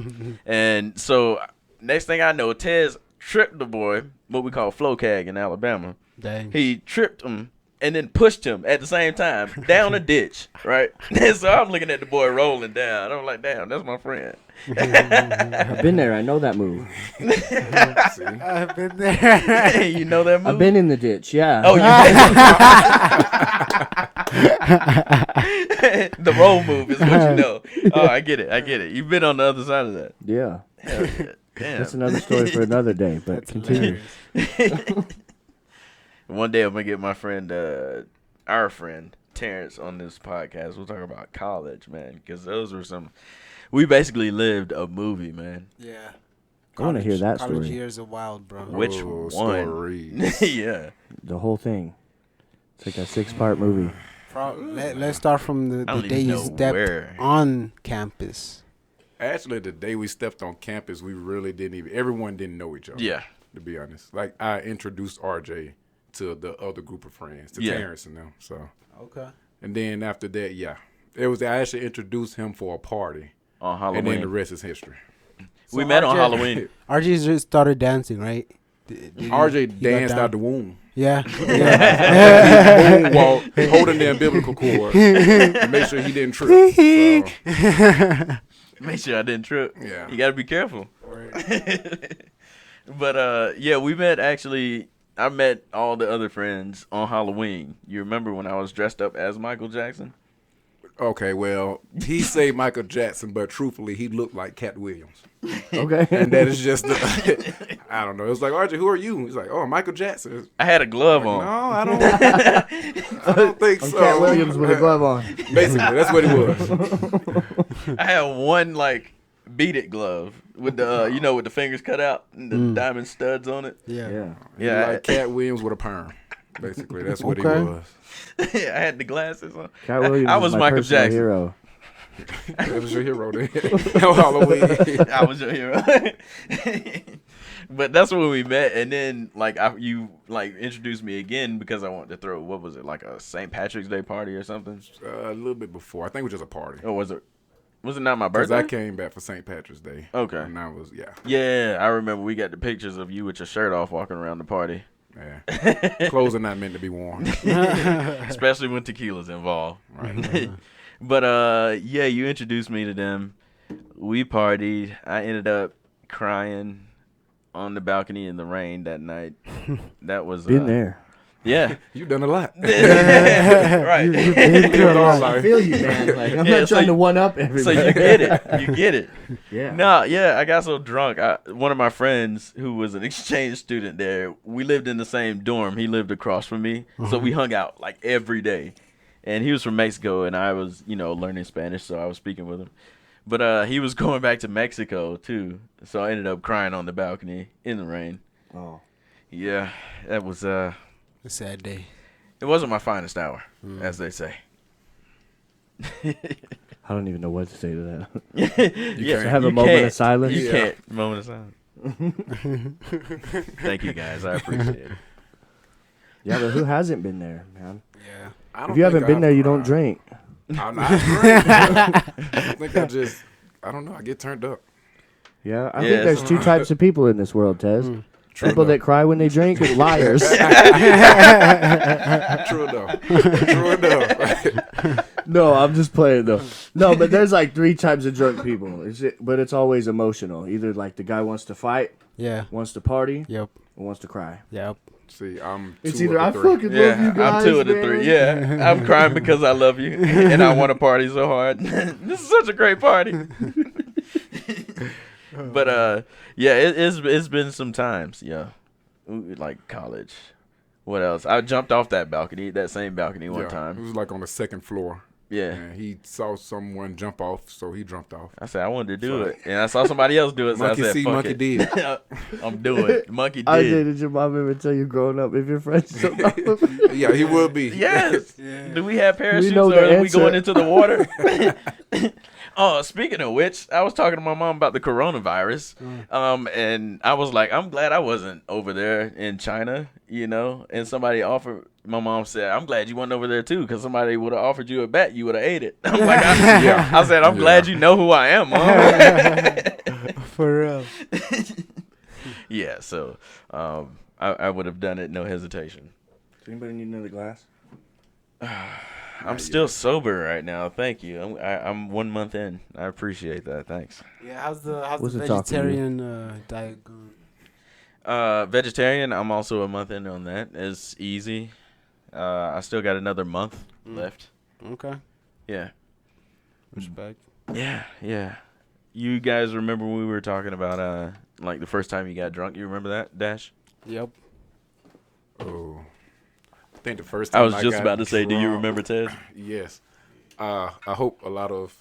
And so next thing I know, Tez tripped the boy, what we call flow cag in Alabama. Dang. He tripped him and then pushed him at the same time down a ditch, right? And so I'm looking at the boy rolling down. I'm like, damn, that's my friend. I've been there. I know that move. See? I've been there. You know that move? I've been in the ditch. Yeah. Oh, you the roll move is what you know. Oh, I get it. You've been on the other side of that. Yeah. Hell yeah. Damn. That's another story for another day. But continue. One day I'm gonna get my friend, our friend Terrence, on this podcast. We'll talk about college, man, because those were some. We basically lived a movie, man. Yeah. I want to hear that College story. years are wild, bro. Which Oh, one? stories. Yeah. The whole thing. It's like a 6-part movie. Let's start from I the don't day even you know stepped where. on campus. Actually, the day we stepped on campus, we really didn't even. Everyone didn't know each other. Yeah. To be honest, like I introduced RJ to the other group of friends, to Yeah. Terrence and them. So, Okay. and then after that, yeah, it was. I actually introduced him for a party, On and then the Halloween. rest is history. We met on RJ Halloween. RJ just started dancing, right? RJ he got danced down? out the womb. Yeah. Moonwalk, holding the umbilical cord, to make sure he didn't trip. So, Make sure I didn't trip. Yeah. You got to be careful. But, yeah, we met actually. I met all the other friends on Halloween. You remember when I was dressed up as Michael Jackson? okay, well, he say Michael Jackson, but truthfully, he looked like Cat Williams. Okay. And that is just, I don't know. It was like, RJ, who are you? He's like, oh, Michael Jackson. I had a glove No, on. I don't think I'm so. Cat Williams with a glove on. Basically, that's what it was. I had one, like, beat it glove with the, with the fingers cut out and the diamond studs on it. Yeah. Yeah. Yeah, Like Cat Williams with a perm. Basically, that's what he Okay. was. I had the glasses on. Cat Williams I is was my Michael personal Jackson. hero. That was your hero then. On Halloween. I was your hero. But that's when we met, and then you introduced me again because I wanted to throw, what was it, like a St. Patrick's Day party or something? A little bit before. I think it was just a party. Or was it not my Because birthday? I came back for St. Patrick's Day. Okay. And I was, yeah. Yeah, I remember we got the pictures of you with your shirt off walking around the party. Yeah. Clothes are not meant to be worn. Especially when tequila's involved. Right. But yeah, you introduced me to them. We partied. I ended up crying on the balcony in the rain that night. That was Been there. Yeah. You've done a lot. Right. You've been through a lot. I Like- feel you, man. Like, I'm Yeah, not so trying you- to one up everybody. So you get it. You get it. Yeah. No, yeah, I got so drunk. One of my friends who was an exchange student there, we lived in the same dorm. He lived across from me. So we hung out like every day. And he was from Mexico, and I was, learning Spanish, so I was speaking with him. But he was going back to Mexico, too. So I ended up crying on the balcony in the rain. Oh. Yeah, that was, A sad day. it wasn't my finest hour, as they say. I don't even know what to say to that. Yeah, have a you moment of can't. silence? You Yeah. can't. Moment of silence. Thank you, guys. I appreciate it. Yeah, but who hasn't been there, man? Yeah. I don't If you haven't think been I've there, you don't cried. drink. I'm not drink. I think I don't know. I get turned up. Yeah, I Yeah, think there's so- two types of people in this world, Tez. True People enough. that cry when they drink and liars. True enough. True enough. No, I'm just playing though. No, but there's like 3 types of drunk people. But it's always emotional. Either like the guy wants to fight, Yeah. wants to party, Yep. or wants to cry. Yep. See, I'm It's two either of I the three. fucking love you guys. I'm 2 of the man. 3. Yeah, I'm crying because I love you and I want to party so hard. This is such a great party. But yeah, it's been some times. Yeah, like college. What else? I jumped off that same balcony one Yeah, It time. was like on the second floor. Yeah. And he saw someone jump off, so he jumped off. I said I wanted to do it, and I saw somebody else do it. So Monkey I said, see, "Fuck monkey it. did. I'm doing it." Monkey I did. did your mom ever tell you growing up if your friends jumped off? Yeah, he would be. Yes. Do we have parachutes know or the are we answer. going into the water? Oh, speaking of which, I was talking to my mom about the coronavirus. And I was like, I'm glad I wasn't over there in China, and somebody offered, my mom said, I'm glad you weren't over there too, because somebody would have offered you a bet, you would have ate it. I'm like, I said, I'm glad you know who I am, mom. For real. Yeah, so I would have done it, no hesitation. Does anybody need another glass? I'm still sober right now. Thank you. I'm 1 month in. I appreciate that. Thanks. Yeah, how's the What's it talking to you? vegetarian diet going? Vegetarian. I'm also a month in on that. It's easy. I still got another month left. Okay. Yeah. Respect. Yeah. You guys remember when we were talking about like the first time you got drunk? You remember that, Dash? Yep. Oh, I think the first time I was just got about to say, do you drunk- remember, Ted? Yes. I hope a lot of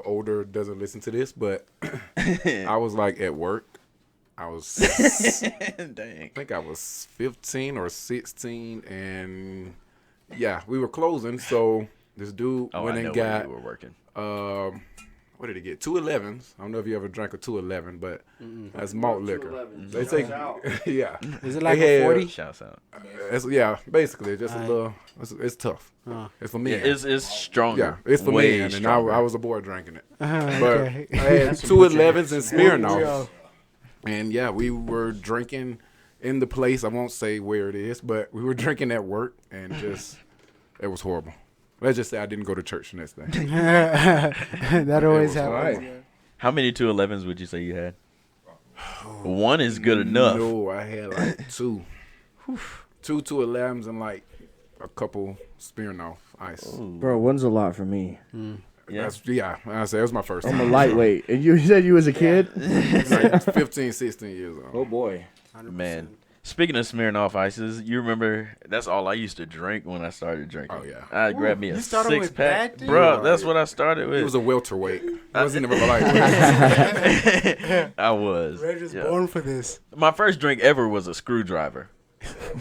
older doesn't listen to this, but I was like at work. I was Dang. I think I was 15 or 16, and yeah, we were closing. So this dude Oh, went I and know got where you were working. what did he get? 211s. I don't know if you ever drank a 211, but that's malt liquor. They say, yeah. Is it like They a had- 40? Shouts out. Yeah, basically, just a Aight. little. It's tough. It's for me. Yeah, it's stronger. Yeah, it's for Way men, and stronger. I was a boy drinking it. But Okay. I had 211s and Smirnoff, and yeah, we were drinking in the place. I won't say where it is, but we were drinking at work, and just it was horrible. Let's just say I didn't go to church the next day. That always was happens. horrible. Yeah. How many 211s would you say you had? One is good enough. No, I had like two 211s and like a couple Smirnoff Ice. Bro, one's a lot for me. Yeah. I said it was my first I'm a time. lightweight. And you said you was a kid? Like 15, 16 years old. Oh, boy. 100%. Man. Speaking of Smirnoff Ices, you remember that's all I used to drink when I started drinking. Oh, yeah. I grabbed me a you started with 6-pack. that, dude? Bro, that's what I started with. It was a welterweight. It wasn't even lightweight. I was. Reg was Yeah. born for this. My first drink ever was a screwdriver.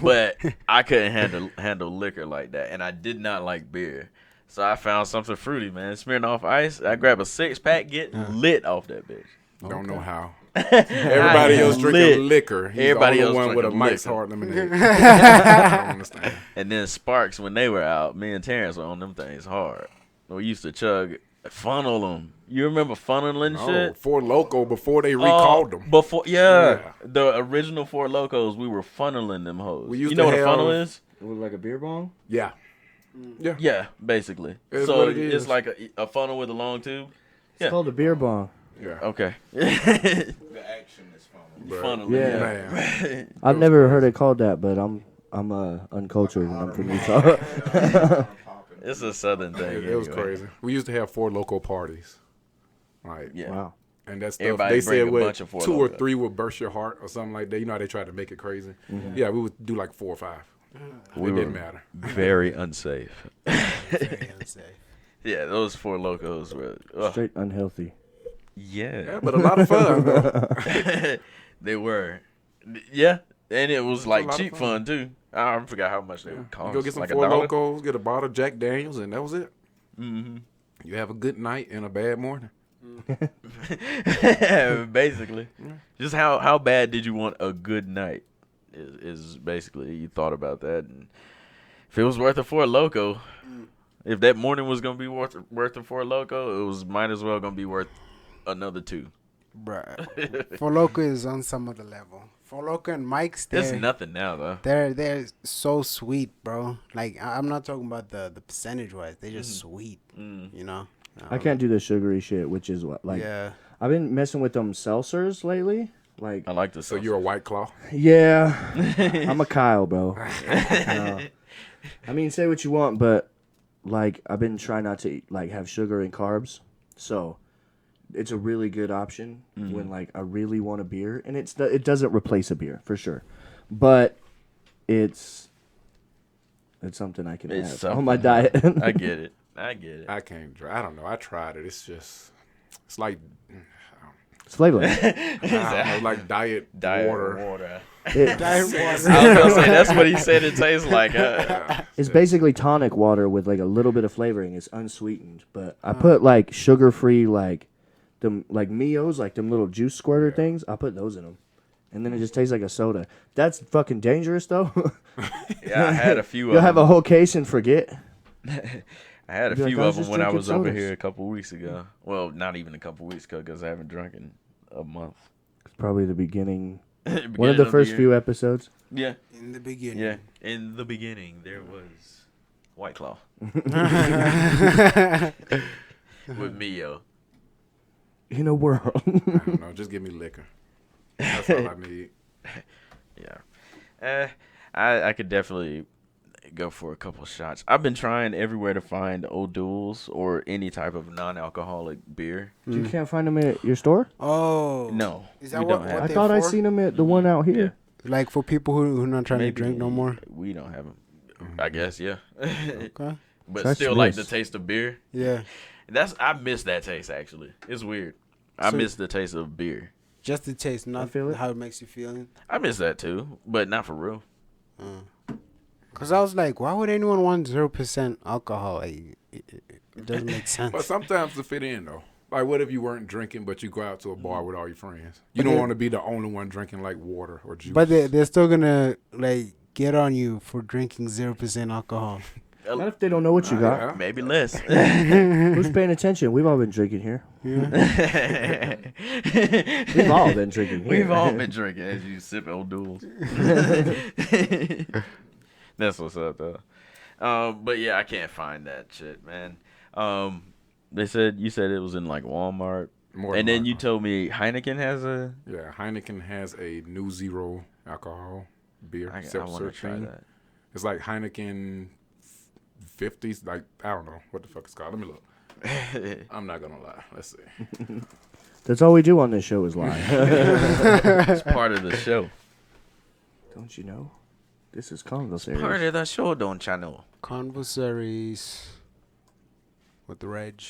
But I couldn't handle liquor like that, and I did not like beer. So I found something fruity, man. Smirnoff Ice. I grab a 6-pack, get lit off that bitch. Don't know how. Everybody else drinking liquor. He's Everybody the else only one with a drinking Mike's liquor. Hard Lemonade. I don't understand. And then Sparks, when they were out, me and Terrence were on them things hard. We used to funnel them. You remember funneling Oh, shit? Four Loko before they recalled them. Before, Yeah. the original Four Locos, we were funneling them hoes. We used You know to what a funnel have- is? It was like a beer bong? Yeah. Yeah. Yeah, basically. It's So what it is. it's like a funnel with a long tube. It's Yeah. called a beer bong. Yeah. Okay. The action is fun. But, Funneling. Yeah. Man. I've never heard it called that, but I'm uncultured and I'm from Utah. It's a southern thing. It was anyway. crazy. We used to have Four Loko parties. Like, Yeah. Wow. and that stuff, Everybody they bring said a what, bunch of Four 2 or Loko. 3 would burst your heart or something like that. You know how they tried to make it crazy? Yeah, we would do like 4 or 5. We It didn't were matter. very unsafe. Very unsafe. Yeah, those Four Locos were. Ugh. Straight unhealthy. Yeah, Yeah. but a lot of fun, though. They were. Yeah. And it was a like lot of cheap fun. fun too. I forgot how much they would You cost. go get some like Four $1. Locos, get a bottle of Jack Daniels, and that was it. Mm-hmm. You have a good night and a bad morning. Basically, just how bad did you want a good night? Is basically you thought about that, and if it was worth a Four Loco, if that morning was gonna be worth a Four Loco, it was might as well gonna be worth another 2. Bruh. For Loco is on some other level. For Loco and Mike's, It's nothing now though. they're so sweet, bro. Like I'm not talking about the percentage wise. They're just sweet, you know. I can't do the sugary shit, which is what Yeah. I've been messing with them seltzers lately. Like, I like the So you're a White Claw? yeah, I'm a Kyle, bro. I mean, say what you want, but like I've been trying not to like have sugar and carbs, so it's a really good option when like I really want a beer, and it doesn't replace a beer for sure, but it's something I can It's have on my something. diet. I get it. I I can't drink. I don't know. I tried it. It's like, It's flavorless. I don't know, like diet water. It- I was gonna say that's what he said it tastes like. It's basically tonic water with like a little bit of flavoring. It's unsweetened, but I put like sugar-free like them like Mios, like them little juice squirter things. I put those in them, and then it just tastes like a soda. That's fucking dangerous though. Yeah, I had a few You'll of have them. a whole case and forget. I had a Be like, few I of was them just when I drinking was over sodas. here a couple weeks ago. Well, not even a couple weeks ago because I haven't drunk in a month. It's probably the beginning. One Beginning of the the first year. few episodes. Yeah. In the beginning. Yeah. In the beginning, there was White Claw with Mio. In a world. I don't know. Just give me liquor. That's all I need. Yeah. I could definitely go for a couple shots. I've been trying everywhere to find O'Doul's or any type of non-alcoholic beer. You can't find them at your store? Oh. No, Is that we what- don't what have I them. thought I for? seen them at the one out here. Like for people who are not trying Maybe to drink no more. We don't have them. I guess, yeah. Okay. But That's still like the nice. taste of beer. Yeah. I miss that taste actually. It's weird. I So- miss the taste of beer. Just the taste, not feel it. how it makes you feel. I miss that too, but not for real. Cause I was like, why would anyone want 0% alcohol? Like, it doesn't make sense. But sometimes to fit in though. Like, what if you weren't drinking, but you go out to a bar with all your friends? You But don't they- want to be the only one drinking like water or juice. But they're still gonna like get on you for drinking 0% alcohol. Not if they don't know what you got. Yeah. Maybe less. Who's paying attention? We've all been drinking here. We've all been drinking here. We've all been drinking as you sip O'Doul's. That's what's up, though. But yeah, I can't find that shit, man. You said it was in like Walmart, More and than then you likely. told me Heineken has a. Yeah, Heineken has a new zero alcohol beer. I want to seltzer try thing. that. It's like Heineken 50s. Like, I don't know what the fuck it's called. Let me look. I'm not going to lie. Let's see. That's all we do on this show is lie. It's part of the show. Don't you know? This is Convosaries. Part of the show, don't you know? Convosaries with the Reg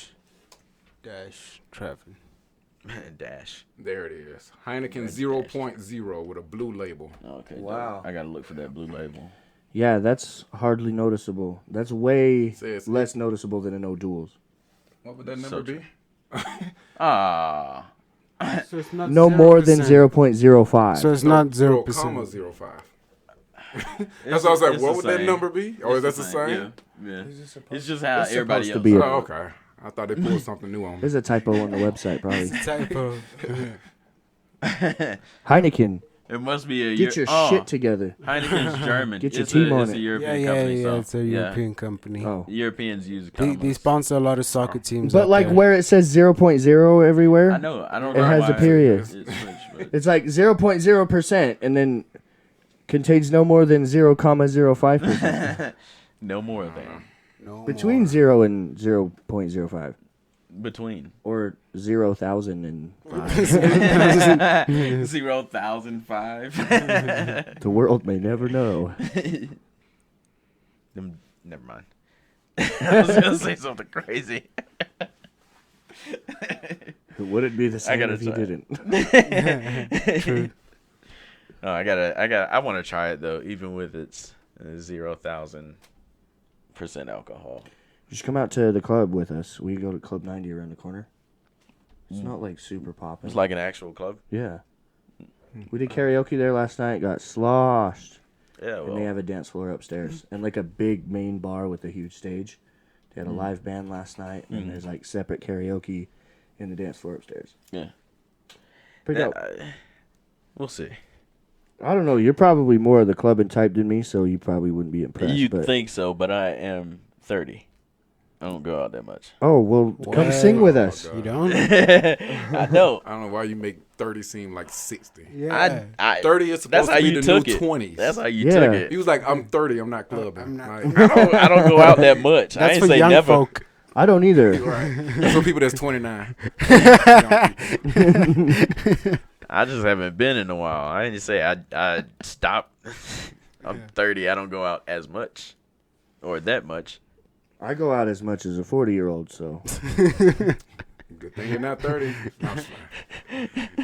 dash Trevin. Dash. There it is. Heineken Red 0.0 with a blue label. Okay. Wow. dope. I gotta look for that blue label. Yeah, that's hardly noticeable. That's way Says- less noticeable than an O'Doul's. What would that number So be? Ah. So it's not No more than 0.05. So it's not 0%. 0.05. That's why I was like, what would that number be? Or is that the same? Yeah. It's just how It's everybody supposed to else. be Oh, okay. I thought they pulled something new on me. There's a typo on the website, probably. Typo. Heineken, It must be a get your shit together. Heineken's German. Get your It's team on it's it. a Yeah, European yeah, company. yeah. so, It's a European company. Oh. Europeans use They condoms. sponsor a lot of soccer teams. But out like there. where it says 0.0 everywhere, I know. I don't It know. has a why period. It switched, but it's like 0.0% and then contains no more than 0.05%. no more than No Between more. 0 and 0.05. between Or 0,005. 0,005. The world may never know. Never mind. I was gonna say something crazy. It wouldn't be the same gotta if you try it. didn't. True. No, I want to try it though, even with its 0,000% alcohol. You should come out to the club with us. We go to Club 90 around the corner. It's not like super popping. It's like an actual club. Yeah. We did karaoke there last night, got sloshed. Yeah, And they well, have a dance floor upstairs and like a big main bar with a huge stage. They had a live band last night and there's like separate karaoke in the dance floor upstairs. yeah. Pretty dope. We'll see. I don't know. You're probably more of the clubbing type than me, so you probably wouldn't be impressed. You but... think so, but I am 30. I don't go out that much. Oh, well, come What? sing with us. God. You don't? I know. I don't know why you make 30 seem like 60. Yeah. I 30 is That's supposed how to be you the took new it. 20s. That's how you Yeah. took it. He was like, I'm 30, I'm not clubbing. I'm not- Like, I don't go out that much. I That's ain't for say young never. folk. I don't either. right. That's for people that's 29. I just haven't been in a while. I didn't say I stopped. I'm 30. I don't go out as much or that much. I go out as much as a 40-year-old, so. Good thing you're not 30. No, I'm just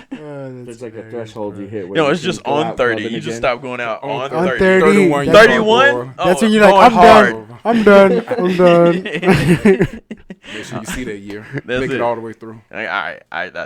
playing. There's like a threshold you hit. Where No, you it's can just go on out 30. clubbing You just again. stop going out on On 30. 30. 31. you 31? going for. That's when you're like, going I'm hard. done. I'm done. I'm done. Make sure you see that year. That's Make it. it all the way through. I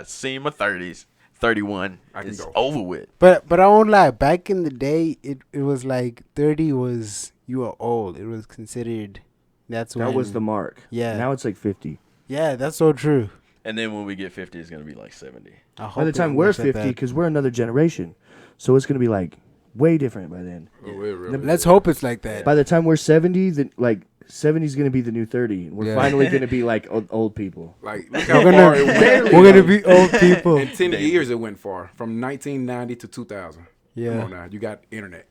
seen my 30s. 31 I can is go. over with. But I won't lie. Back in the day, it was like 30 was you were old. It was considered. That's when That was the mark. Yeah. Now it's like 50. Yeah, that's so true. And then when we get 50, it's going to be like 70. I By hope the it time we're works like 50, that. because we're another generation, so it's going to be like way different by then. Oh, it really Let's is. hope it's like that. By the time we're 70, like 70 is gonna be the new 30. We're Yeah. finally gonna be like old people. Like, look how far it went. We're gonna be old people. In 10 years, it went far. From 1990 to 2000. Yeah. Come on now. You got internet.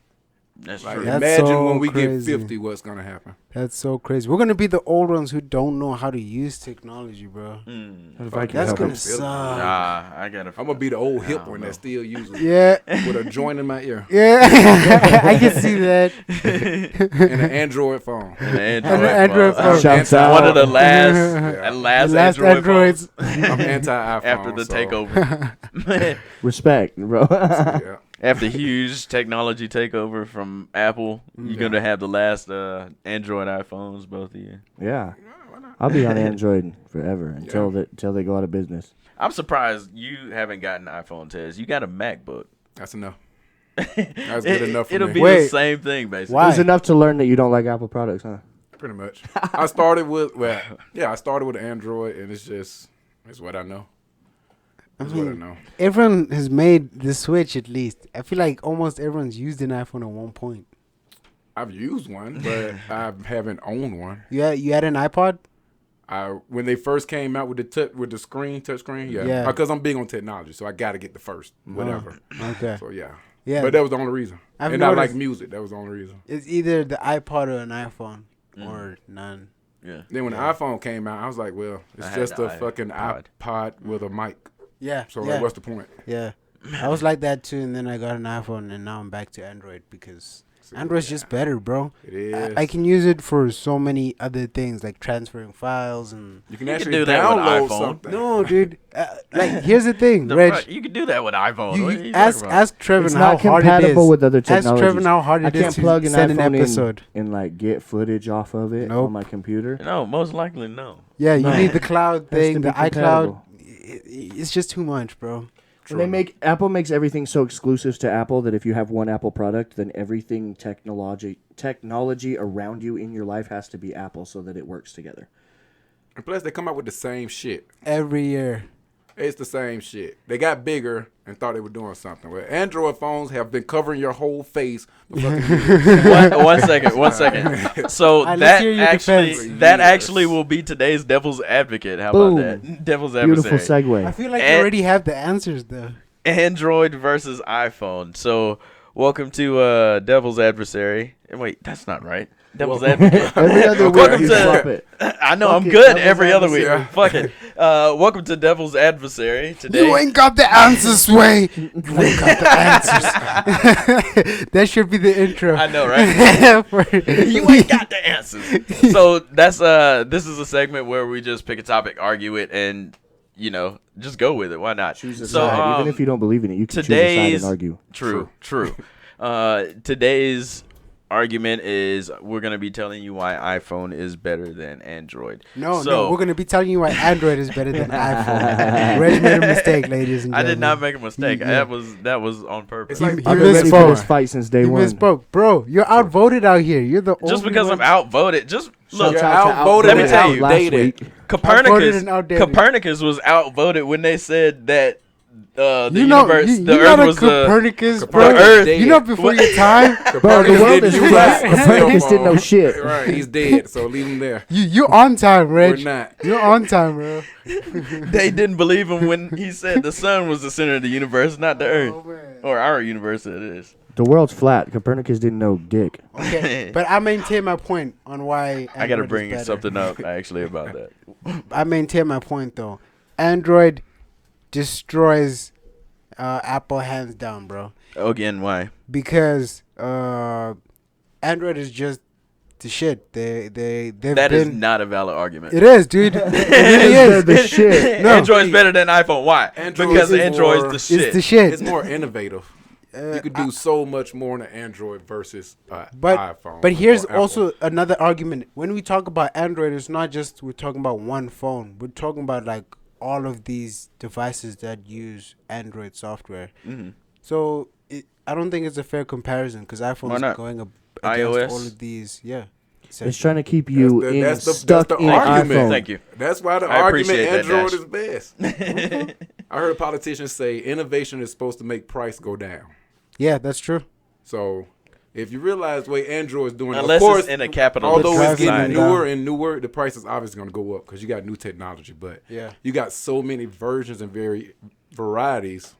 That's Like, true. That's imagine so when we crazy. get 50, what's going to happen. That's so crazy. We're gonna be the old ones who don't know how to use technology, bro. What if I can That's help gonna it? suck. Nah, I gotta. I'm going to be the old hip Nah, one no. that still uses it Yeah, with a joint in my ear yeah. I can see that. and an Android phone. An Android phone. Shouts Anti- out. One of the last, Yeah. last, The last Android Androids. I'm anti-iPhone. after the so, takeover. Respect, bro. Yeah. After huge technology takeover from Apple, you're gonna have the last Android iPhones, both of you. Yeah. I'll be on Android forever until they go out of business. I'm surprised you haven't gotten an iPhone test. You got a MacBook. That's enough. That's good enough for It'll me. be Wait. the same thing, basically. Why? It was enough to learn that you don't like Apple products, huh? Pretty much. I started with, I started with Android, and it's what I know. It's what I know. Everyone has made the switch at least. I feel like almost everyone's used an iPhone at one point. I've used one, but I haven't owned one. You had an iPod? When they first came out with the touch screen, Yeah. because I'm big on technology, so I got to get the first, whatever. Okay. So yeah, Yeah. But that was the only reason. I've and I like noticed- music. That was the only reason. It's either the iPod or an iPhone or none. Yeah. Then when the iPhone came out, I was like, well, I it's had just the a fucking iPod. iPod with a mic. Yeah. So yeah. like, what's the point? Yeah. I was like that too, and then I got an iPhone, and now I'm back to Android because Android's just better, bro. It is. I can use it for so many other things, like transferring files and. You can You can actually do that with download iPhone. something. No, dude. Like, here's the thing, Reg. You can do that with iPhone. You, What you are you ask talking about? ask Trevor It's how not hard it is. compatible with other Ask technologies. Trevor how hard I it is can't to plug an send an iPhone episode. in and like get footage off of it Nope. on my computer. No, most likely no. Yeah, you No. need the cloud Has to thing, be the iCloud. compatible. It's just too much, bro. And Apple makes everything so exclusive to Apple that if you have one Apple product, then everything technology around you in your life has to be Apple so that it works together. And plus, they come out with the same shit. Every year. It's the same shit. They got bigger and thought they were doing something. Well, Android phones have been covering your whole face for fucking years. One second. So Let's that hear your actually defense. that actually will be today's devil's advocate. How Boom. about that? Devil's Beautiful adversary. segue. I feel like And- you already have the answers, though. Android versus iPhone. So welcome to Devil's Adversary. Wait, that's not right. Devil's Advocate. Every other week Welcome you to- swap it. I know Fuck I'm it, good Devil's every other week. Adversary. Fuck it. Welcome to Devil's Adversary. Today, You ain't got the answers, Sway. You ain't got the answers. That should be the intro. I know, right? For- You ain't got the answers. So that's this is a segment where we just pick a topic, argue it, and just go with it. Why not? Choose a So, side. Even if you don't believe in it, you can choose a side today's- and argue. True. Today's argument is we're gonna be telling you why iPhone is better than Android. No, So- we're gonna be telling you why Android is better than iPhone. Reg made a mistake, ladies and I gentlemen. did not make a mistake. Yeah. That was on purpose. It's like- He I've been ready for misspoke. this fight since day You one. misspoke, bro. You're outvoted out here. You're the Just only because one. I'm outvoted, just look. You're Shout out to outvoted Let me and tell you, outdated. Copernicus, and outdated. Copernicus was outvoted when they said that the You know, universe, you the not Earth a was the Copernicus, bro. the Earth. You know before your time. Bro, the world is Didn't use flat. a cell Copernicus didn't know phone. shit. Right, he's dead, so leave him there. You're on time, Reg. We're not. You're on time, bro. They didn't believe him when he said the sun was the center of the universe, not the Earth, Oh, man. or our universe. It is. The world's flat. Copernicus didn't know dick. Okay, but I maintain my point on why. I got to Android is bring better. something up actually about that. I maintain my point though. Android destroys Apple hands down, bro. Again, why? Because Android is just the shit. They've That is been. not a valid argument. It is, dude. It really They're is. the shit. No. Android's better than iPhone. Why? Android Because is Android's more- the shit. It's the shit. It's more innovative. You could do so much more in an Android versus iPhone. But here's or Apple. also another argument. When we talk about Android, it's not just we're talking about one phone. We're talking about like all of these devices that use Android software. Mm-hmm. So I don't think it's a fair comparison because Why iPhone is not? going against iOS? all of these. Yeah. It's trying to keep you stuck the in argument. iPhone. Thank you. That's why the I argument appreciate that, Android Dash. is best. I heard politicians say innovation is supposed to make price go down. Yeah, that's true. So if you realize the way Android's doing, Unless of course, it's in a capitalist although it's society. getting newer and newer, the price is obviously going to go up because you got new technology. But Yeah. you got so many versions and varieties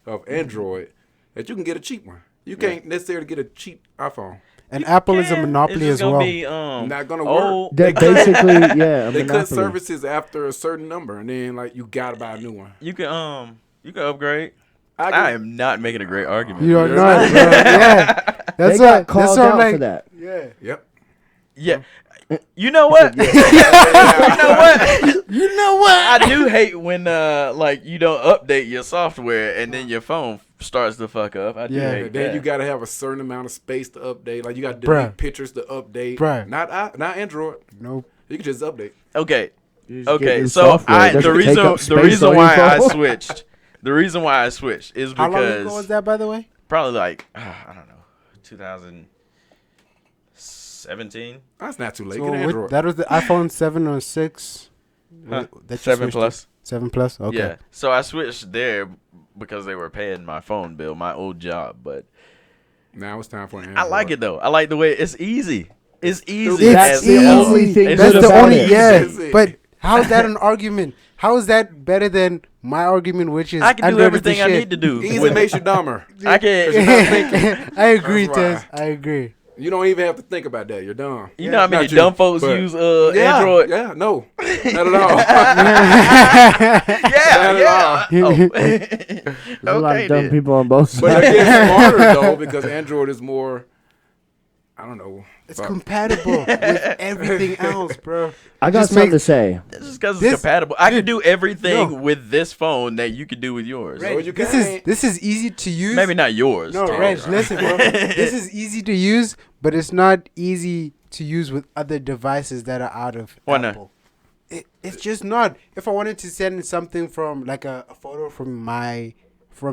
of Android that you can get a cheap one. You can't necessarily get a cheap iPhone. And Apple is a monopoly it's as well. Be, Not gonna old. work. They're basically, yeah, a They cut monopoly. services after a certain number, and then like you gotta buy a new one. You can upgrade. I I am not making a great argument. You don't Yeah. know it, bro. Yeah. They That's got what called that's what I'm out like. for that. Yeah. Yep. Yeah. You know what? You know what? You know what? I do hate when like you don't update your software and then your phone starts to fuck up. I do Yeah. hate And then that. you gotta have a certain amount of space to update. Like you got to Bruh. delete pictures to update. Bruh. Not Android. Nope. You can just update. Okay. You just get Okay. new So software. It the doesn't take reason up the space reason on why your I phone. switched the reason why I switched is How long ago was because that, by the way? probably like I don't know 2017. That's not too late. So Get an what- Android. that was the iPhone 7 or 6. Huh? That you 7 switched to? plus. 7 plus. Okay. Yeah. So I switched there because they were paying my phone bill, my old job. But Now it's time for an Android. I like it though. I like the way it's easy. It's easy. It's as easy. hell. only thing It's That's good just- the about only it. yeah. That's it. But how is that an argument? How is that better than my argument, which is I can do Android is the everything I shit? need to do. Easy with- makes you dumber. I can. I agree, That's why. Tess. I agree. You don't even have to think about that. You're dumb. You know how many Not you, dumb folks but- use Yeah, Android? Yeah, no, not at all. Yeah. Oh. There's a lot Okay, of dumb then. people on both But sides. it gets smarter though because Android is more. I don't know. It's compatible with everything else, bro. I got Just something make- to say. It's just because it's This- compatible. I can dude, do everything no. with this phone that you could do with yours. Right. you This can't. is easy to use. Maybe not yours. No, Tom. Reg, listen, bro. This is easy to use, but it's not easy to use with other devices that are out of Why not? Apple. It's just not. If I wanted to send something from like a photo from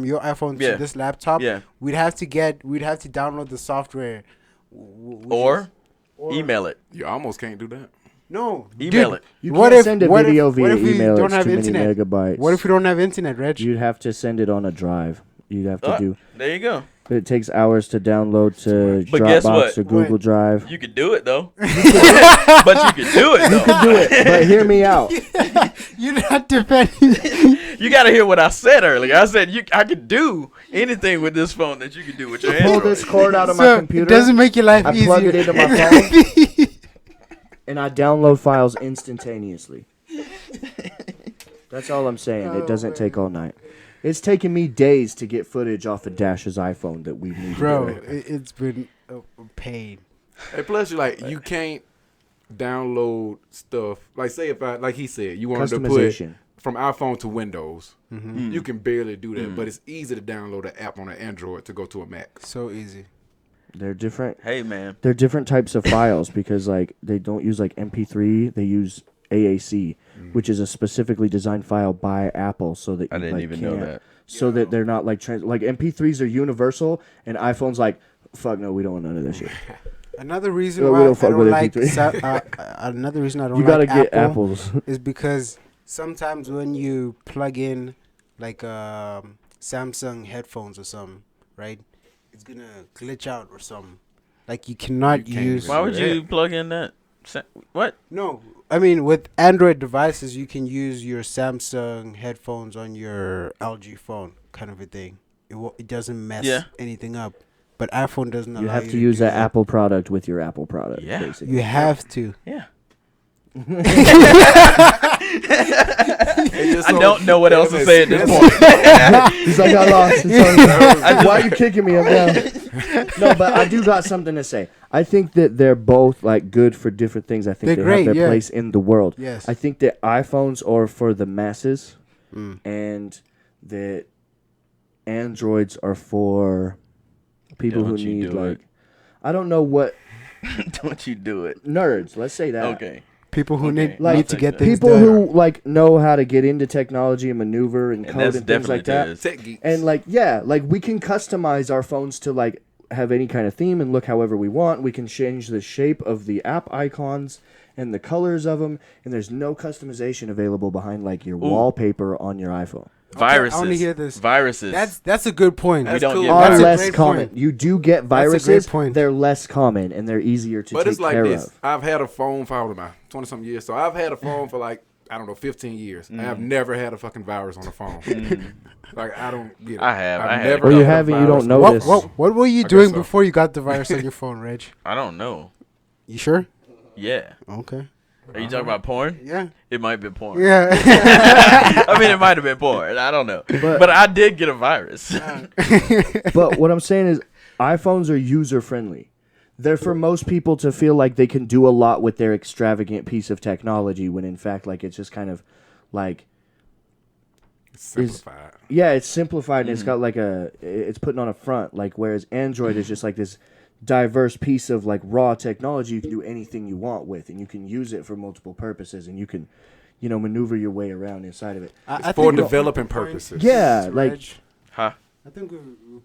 your iPhone Yeah. to this laptop, Yeah. we'd have to download the software. which Or is- or- email it. You almost can't do that. No, Email dude, it. You what can't if- send a what if- video what via if we email. don't It's have too many internet? megabytes. What if we don't have internet, Reg? You'd have to send it on a drive. You'd have to do. There you go. But it takes hours to download to But guess Dropbox what? or Google Wait. Drive. You could do it though. But you could do it though. Do it, but hear me out. You're not defending. You gotta hear what I said earlier. I said I could do anything with this phone that you could do with your Pull Android. this cord out of my So, computer. it doesn't make your life I easier. plug it into my phone, and I download files instantaneously. That's all I'm saying. It doesn't take all night. It's taken me days to get footage off of Dash's iPhone that we need. Bro, to do. it's been a pain. Hey, plus you can't download stuff. Like say if I like he said you wanted to put Customization. from iPhone to Windows. Mm-hmm. You can barely do that, but it's easy to download an app on an Android to go to a Mac. So easy. They're different. Hey man. They're different types of files because like they don't use like MP3. They use AAC, which is a specifically designed file by Apple, so that I you, didn't like, even know can't- that. So that they're not like like MP3s are universal, and iPhone's like fuck no, we don't want none of this shit. Another reason Well, we why I don't fuck don't with like MP3. another reason I don't You gotta like get Apple apples. is because sometimes when you plug in like Samsung headphones or something, right? It's gonna glitch out or something. Like you cannot You can't use. even Why would Yeah. you plug in that? What? No, I mean with Android devices, you can use your Samsung headphones on your LG phone, kind of a thing. It doesn't mess Yeah. anything up. But iPhone doesn't allow You you have to use do an that. Apple product with your Apple product. Yeah. basically. You have to. Yeah. I I don't know what else to say at this point. He's like, I lost. It's over. Why are you kicking me? I'm down. No, but I do got something to say. I think that they're both like good for different things. I think They're they great, have their yeah. place in the world. Yes. I think that iPhones are for the masses, Mm. and that Androids are for people Don't who you need do it. like, I don't know what Don't you do it. nerds. Let's say that. Okay. People who Okay. need Like, need to get I'll things People done. who like know how to get into technology and maneuver and And code that's and things definitely like that. Tez. Tech geeks. And like, yeah, like we can customize our phones to like have any kind of theme and look however we want. We can change the shape of the app icons and the colors of them, and there's no customization available behind like your wallpaper on your iPhone. Viruses. I want to hear this. Viruses. That's a good point. We don't cool. get Are That's a less great common. point. You do get That's a great viruses. point. They're less common and they're easier to But take it's like care this. of. I've had a phone for, how old am I? 20-something years. So I've had a phone for like, I don't know, 15 years. I have never had a fucking virus on the phone. Like, I don't get it. I have. I've I have. never Or you had a have it, you virus don't on know the this. phone. What were you guess doing so. before you got the virus on your phone, Reg? I don't know. You sure? Yeah. Okay. Are you talking about porn? Yeah. It might be porn. Yeah. I mean, it might have been porn. I don't know. But I did get a virus. But what I'm saying is, iPhones are user friendly. They're for most people to feel like they can do a lot with their extravagant piece of technology, when in fact, like, it's just kind of like, It's simplified. yeah, it's simplified and it's got like it's putting on a front. Like, whereas Android is just like this diverse piece of like raw technology you can do anything you want with, and you can use it for multiple purposes, and you can, maneuver your way around inside of it. I For think developing purposes. Yeah, like Reg, Huh? I think we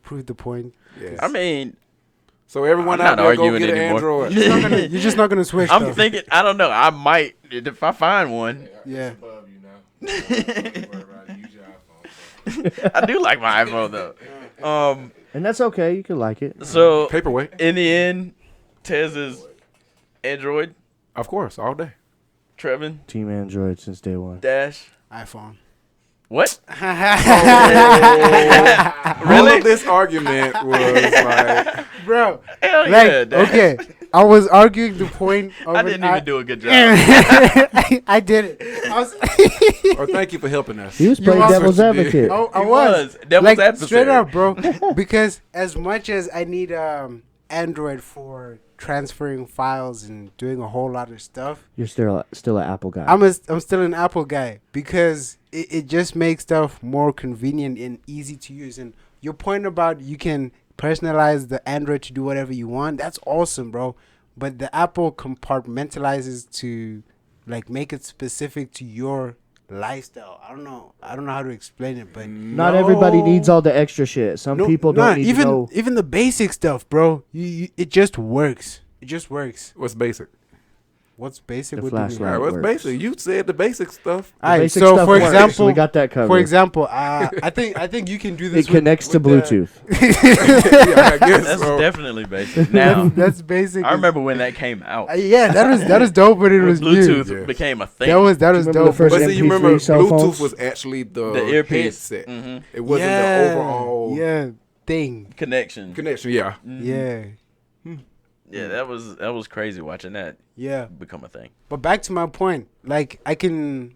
proved the point. Yes. I mean, So everyone I'm out not there, go arguing get an anymore. Android. You're just not gonna switch. I'm though. thinking, I don't know. I might, if I find one. Yeah. I do like my iPhone, though. and that's okay. You can like it. So, Paperweight. in the end, Tez is Android, Of course, all day. Trevin, Team Android since day one. Dash. iPhone. What? All of this argument was like, Bro. Hell Like, yeah, Dash. okay. I was arguing the point. Of I didn't even do a good job. I did it. I was. or thank you for helping us. He was You playing also devil's did. advocate. I He was. Devil's Like, adversary. straight up, bro. Because as much as I need Android for transferring files and doing a whole lot of stuff, You're still an Apple guy. I'm still an Apple guy because it just makes stuff more convenient and easy to use. And your point about you can personalize the Android to do whatever you want, that's awesome, bro. But the Apple compartmentalizes to like make it specific to your lifestyle. I don't know how to explain it, but Not everybody needs all the extra shit. Some people don't need even to know. even the basic stuff, bro. It just works. It just works. What's basic? What's basic? The What do you mean? flashlight. All right, what's works. basic? You said the basic stuff. The Alright, basic so stuff for works. example, We got that covered. For example, I think you can do this. It connects to with Bluetooth. Yeah, I guess That's so. definitely basic. Now, That's basic. I remember when that came out. Yeah, that was dope when it When was Bluetooth new. Yeah. became a thing. That was remember the dope. first But see, you remember MP3 cell Bluetooth phones? was actually the earpiece. headset. Mhm. It wasn't the overall thing. Connection. connection. Yeah. Yeah, Yeah, that was crazy watching that yeah. become a thing. But back to my point, like I can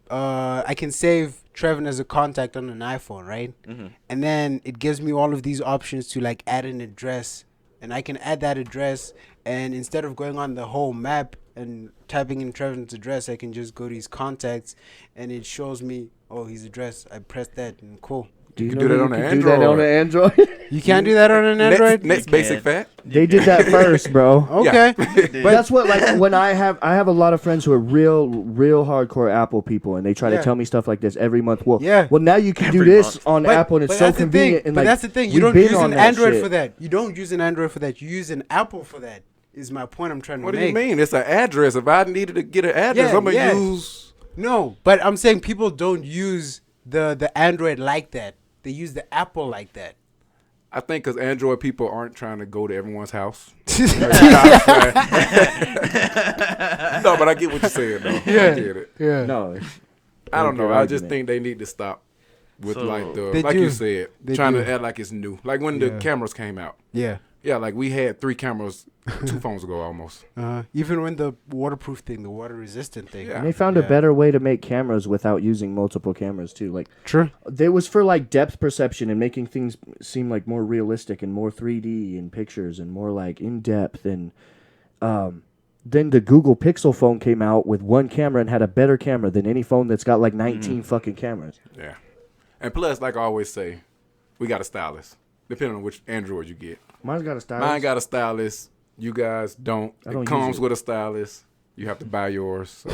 save Trevin as a contact on an iPhone, right? Mhm. And then it gives me all of these options to like add an address, and I can add that address, and instead of going on the whole map and typing in Trevin's address, I can just go to his contacts, and it shows me, oh, his address. I press that, and cool. Do you can know do that that on the do that on Android. the Android? You can't do that on an Android. Next You basic can. fact. They did that first, bro. Okay, But that's what, like, when I have a lot of friends who are real hardcore Apple people, and they try Yeah. to tell me stuff like this every month. Well, Yeah. well, now you can do Every this month. on Apple, and it's so that's the convenient. thing. And But like, that's the thing. You we've don't been use on an that Android shit. for that. You don't use an Android for that. You use an Apple for that. Is my point I'm trying to What do make. you mean? It's an address. If I needed to get an address, Yeah, I'm gonna yeah. use. No, but I'm saying people don't use the Android like that. They use the Apple like that. I think because Android people aren't trying to go to everyone's house. No, but I get what you're saying, though. Yeah. I get it. Yeah. No, it's- I don't know. Good I just argument. think they need to stop with So- like They like do. you said, They trying do. to act like it's new. Like when the Yeah. cameras came out. Yeah. Yeah, like we had 3 cameras 2 phones ago almost. Even when the waterproof thing, the water resistant thing. Yeah. And they found a Yeah. better way to make cameras without using multiple cameras too. Like, True. it was for like depth perception and making things seem like more realistic and more 3D in pictures and more like in depth. And then the Google Pixel phone came out with one camera and had a better camera than any phone that's got like 19 fucking cameras. Yeah. And plus, like I always say, we got a stylist. Depending on which Android you get. Mine's got a stylus. Mine got a stylist. You guys don't. I don't It use comes it. with a stylist. You have to buy yours. So.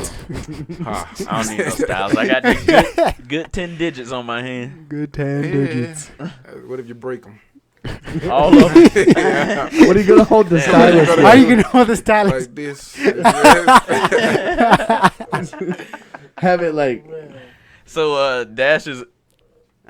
Ha. I don't need no styles. I got the good 10 digits on my hand. Good 10 Yeah. digits. What if you break them? All of them. What are you gonna hold the Damn. stylus? How How with? are you going to hold the stylus? Like this. Have it like So Dash is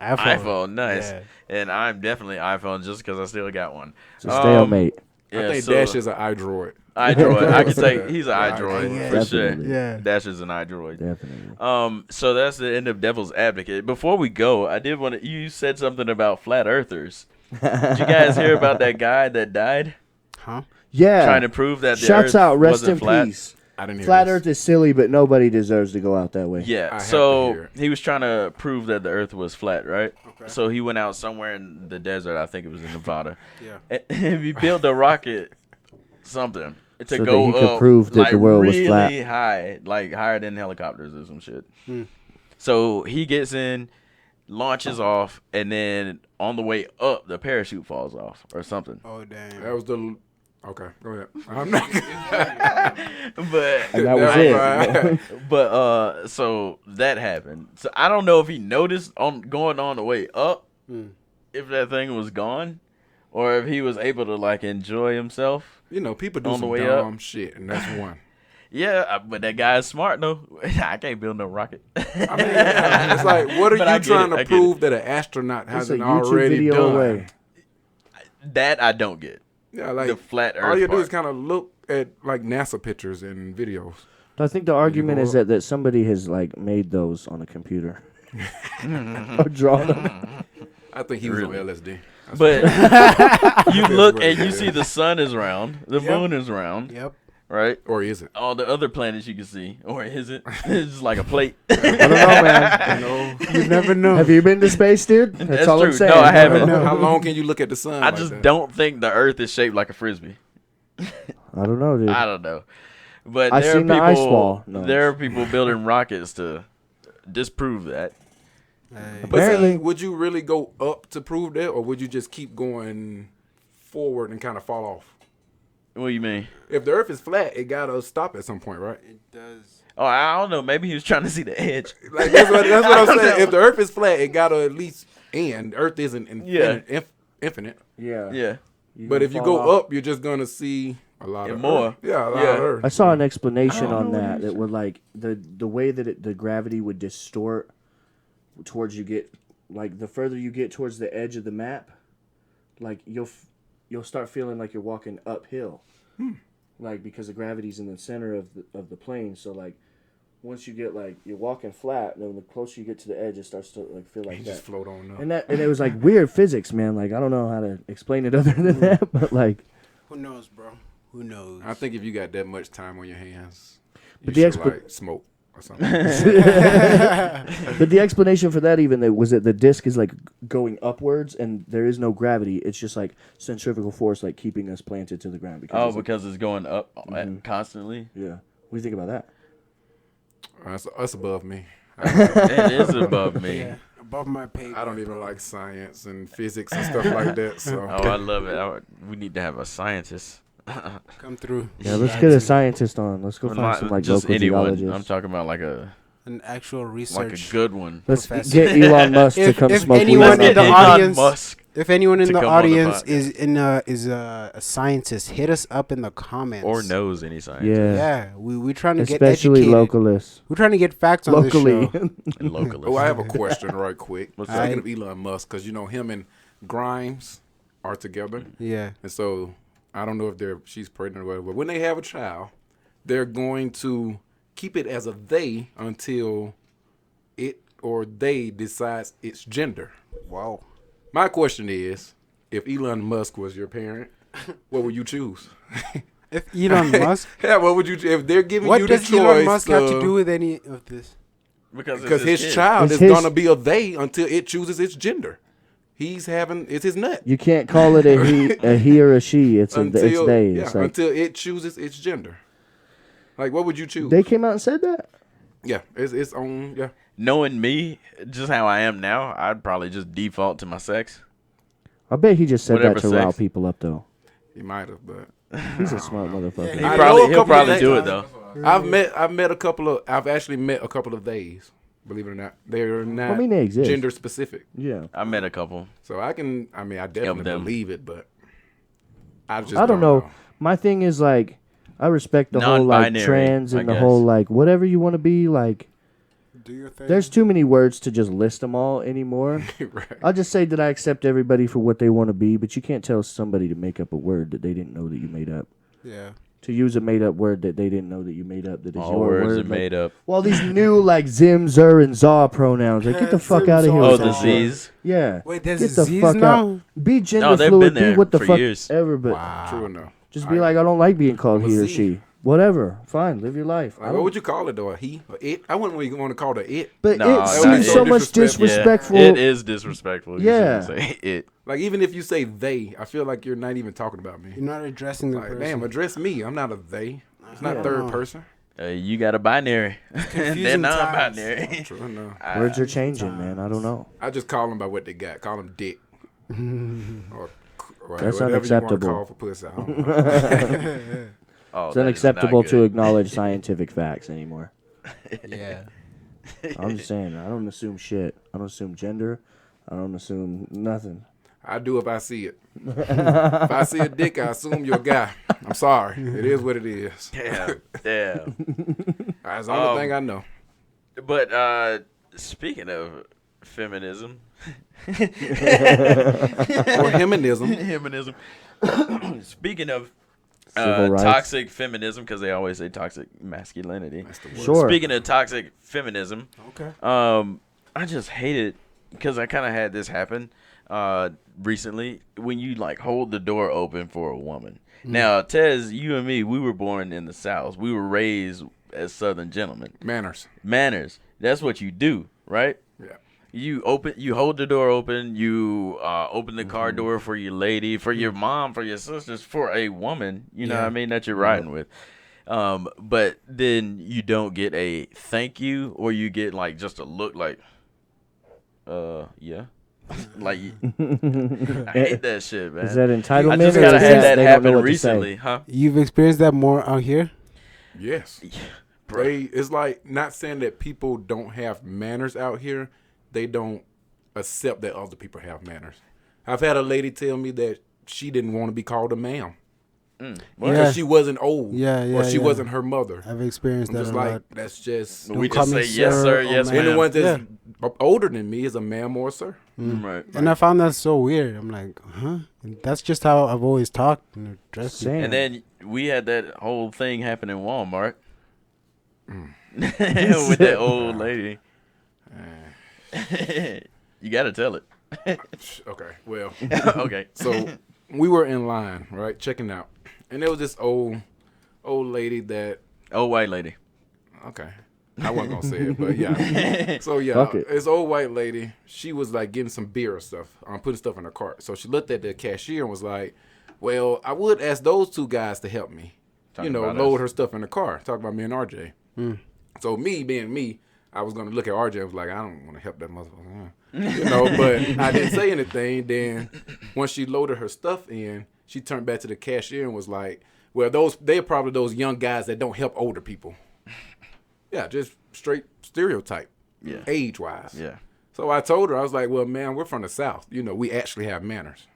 iPhone, nice. Yeah. And I'm definitely iPhone just because I still got one. It's a stalemate. I think Dash is an iDroid. iDroid. I can say he's an Yeah, iDroid yeah. for sure. Definitely. Yeah. Dash is an iDroid. Definitely. So that's the end of Devil's Advocate. Before we go, I did want to. You said something about flat earthers. Did you guys hear about that guy that died Huh? Yeah. trying to prove that the Shouts Earth out, rest wasn't in flat? peace. I didn't hear Flat this. Earth is silly, but nobody deserves to go out that way. Yeah. I have to So hear it. he was trying to prove that the Earth was flat, right? Okay. So he went out somewhere in the desert. I think it was in Nevada. Yeah. And he built a rocket, something to So that go he could up, prove that like, the world was really flat. high, like higher than helicopters or some shit. Hmm. So he gets in, launches off, and then on the way up, the parachute falls off or something. Oh damn. That was the. Okay, go ahead. I'm not. But And that was Never it. mind. but so that happened. So I don't know if he noticed on going on the way up if that thing was gone, or if he was able to like enjoy himself. You know, people do On the some way dumb shit, and that's one. Yeah, but that guy's smart though. I can't build no rocket. I mean, it's like, what are But I you get trying it, I to get prove that an astronaut It's a hasn't YouTube already video done? away. That I don't get. Yeah, like The flat Earth all you do part. is kind of look at like NASA pictures and videos. I think the argument go is up. that somebody has like made those on a computer or drawn them. I think he was Really? on LSD. That's But you look what and it you is. see the sun is round, the Yep. moon is round, Yep. right? or is it? All the other planets you can see, or is it? It's just like a plate. I don't know, man. You know, You never know. Have you been to space, dude? That's all true. I'm saying. No, I haven't. how long can you look at the sun? I like just that? don't think the Earth is shaped like a frisbee. I don't know, dude. I don't know, but I there are seen the people. ice wall. No. There are people building rockets to disprove that. Hey. But Apparently- see, would you really go up to prove that, or would you just keep going forward and kind of fall off? What do you mean? If the Earth is flat, it gotta stop at some point, right? It does. Oh, I don't know. Maybe he was trying to see the edge. Like that's what I'm don't saying. know. If the Earth is flat, it gotta at least end. Earth isn't infinite. Yeah. Yeah. But if you go up, you're just gonna see a lot Yeah, of more. Earth. Yeah, a lot Yeah. of Earth. I saw an explanation I don't on know what that it is. that would like the way that the gravity would distort towards you get like the further you get towards the edge of the map, like you'll start feeling like you're walking uphill, like because the gravity's in the center of the plane. So like once you get like you're walking flat, then the closer you get to the edge, it starts to like feel like You that. just float on up. And it was like weird physics, man. Like I don't know how to explain it other than that, but like. Who knows, bro? Who knows? I think if you got that much time on your hands, you But the should expe- like smoke or something. But the explanation for that was that the disc is like going upwards and there is no gravity. It's just like centrifugal force like keeping us planted to the ground. Because Oh, it's, like- because it's going up constantly. yeah. What do you think about that? That's above me. It is above me. Yeah, above my pay. I don't even like science and physics and stuff like that. So Oh, I love it. We need to have a scientist. come through. Yeah, let's get a scientist on. Let's go Well, find not some like just local anyone. geologists. I'm talking about like a An actual like a research. good one. Let's professor. get Elon Musk to If- come if smoke weed. anyone with Let's in get the us. Elon audience- Musk. If anyone in to the come on the audience podcast. is a scientist, hit us up in the comments. Or knows any scientist. Yeah, Yeah, we're trying to get especially educated. localists. We're trying to get facts on Locally, this show. And localist. Oh, I have a question right quick. What's Speaking that? of Elon Musk, because you know him and Grimes are together, Yeah. and so I don't know if she's pregnant or whatever. But when they have a child, they're going to keep it as a they until it or they decides its gender. Wow. My question is, if Elon Musk was your parent, what would you choose? If Elon Musk, Yeah, what would you? If they're giving what you the does choice, Elon Musk have to do with any of this? because because it's his kid. child It's is his- gonna be a they until it chooses its gender. It's his nut. you can't call it a he or a she. It's it's Until they. yeah, It's like, until it chooses its gender. Like, what would you choose? they came out and said that. Yeah, it's on. Yeah, Knowing me, just how I am now, I'd probably just default to my sex. I bet he just said Whatever that to rile sex. people up though. he might have, but He's a smart motherfucker. Yeah, I know a He'll couple probably of do it days. though. I've actually met a couple of theys. Believe it or not, they're not I mean, they exist. gender specific. Yeah. I met a couple. So I definitely them. believe it, but I just I don't know. My thing is like, I respect the whole like Non-binary, trans I and the guess. whole like whatever you want to be like. Do your thing. There's too many words to just list them all anymore. Right. I'll just say that I accept everybody for what they want to be, but you can't tell somebody to make up a word that they didn't know that you made up. Yeah. To use a made up word that they didn't know that you made up. That is All your words word. are made up. Well, these new like zim, zer, and za pronouns. Like, get the fuck Zim, out of za, here. Oh, with the that shit. Z's. Yeah. Wait, there's Get the Z's fuck now? out. Be gender No, they've fluid. been there Be what the for fuck years. ever. But Wow. True enough. just be like, I don't like being called I'm a he or Z. she. Whatever. Fine. Live your life. Like, what would you call it though? A he? A it? I wouldn't really want to call it a it. But Nah, it that would seems be so so much disrespectful. Yeah, it is disrespectful. You Yeah. shouldn't say it. Like even if you say they, I feel like you're not even talking about me. You're not addressing the Like, person. damn, address me. I'm not a they. It's not Yeah. third person. You got a binary. They're confusing non-binary. True enough. Words are changing, man. I don't know. I just call them by what they got. Call them dick. or That's whatever unacceptable. You want to call for pussy. I don't know. Oh, It's that is unacceptable not to good. acknowledge scientific facts anymore. Yeah. I'm just saying, I don't assume shit. I don't assume gender. I don't assume nothing. I do if I see it. If I see a dick, I assume you're a guy. I'm sorry. It is what it is. Damn. That's the only thing I know. But speaking of feminism, Or heminism. feminism. Speaking of Civil rights. toxic feminism, because they always say toxic masculinity. That's the word. Sure. Speaking of toxic feminism, Okay. I just hate it because I kind of had this happen recently when you like hold the door open for a woman. Now, Tez, you and me, we were born in the South. We were raised as Southern gentlemen. Manners. Manners. That's what you do, right? Yeah. You hold the door open. You open the car door for your lady, for your mom, for your sisters, for a woman. You know what I mean, that you're riding with. But then you don't get a thank you, or you get like just a look like, yeah. Like, I hate that shit, man. Is that entitlement? I just or gotta is have that they don't know happen what to say? recently, huh? You've experienced that more out here? Yes. Bro. It's like not saying that people don't have manners out here. They don't accept that other people have manners. I've had a lady tell me that she didn't want to be called a ma'am because Yeah. she wasn't old. Yeah, Or she yeah. wasn't her mother. I've experienced I'm that just a like, lot. that's just... We call just say me yes, sir sir, or yes, ma'am. ma'am. Anyone that's older than me is a ma'am or a sir. Right. And I found that so weird. I'm like, huh? And that's just how I've always talked and addressed people. Same. And then we had that whole thing happen in Walmart with that old lady. You gotta tell it. Okay, well... Okay. So we were in line, right, checking out. And there was this old lady that... Old white lady. Okay. I wasn't gonna say it, but yeah. So yeah, Fuck it. this old white lady, she was like getting some beer or stuff, putting stuff in her cart. So she looked at the cashier and was like, "Well, I would ask those two guys to help me, Talking about load us. her stuff in the car." Talk about me and RJ. So me being me, I was gonna look at RJ and was like, "I don't want to help that motherfucker," but I didn't say anything. Then once she loaded her stuff in, she turned back to the cashier and was like, "Well, they're probably those young guys that don't help older people." Yeah, just straight stereotype. Yeah. Age-wise. Yeah. So I told her, I was like, well, man, we're from the South. We actually have manners.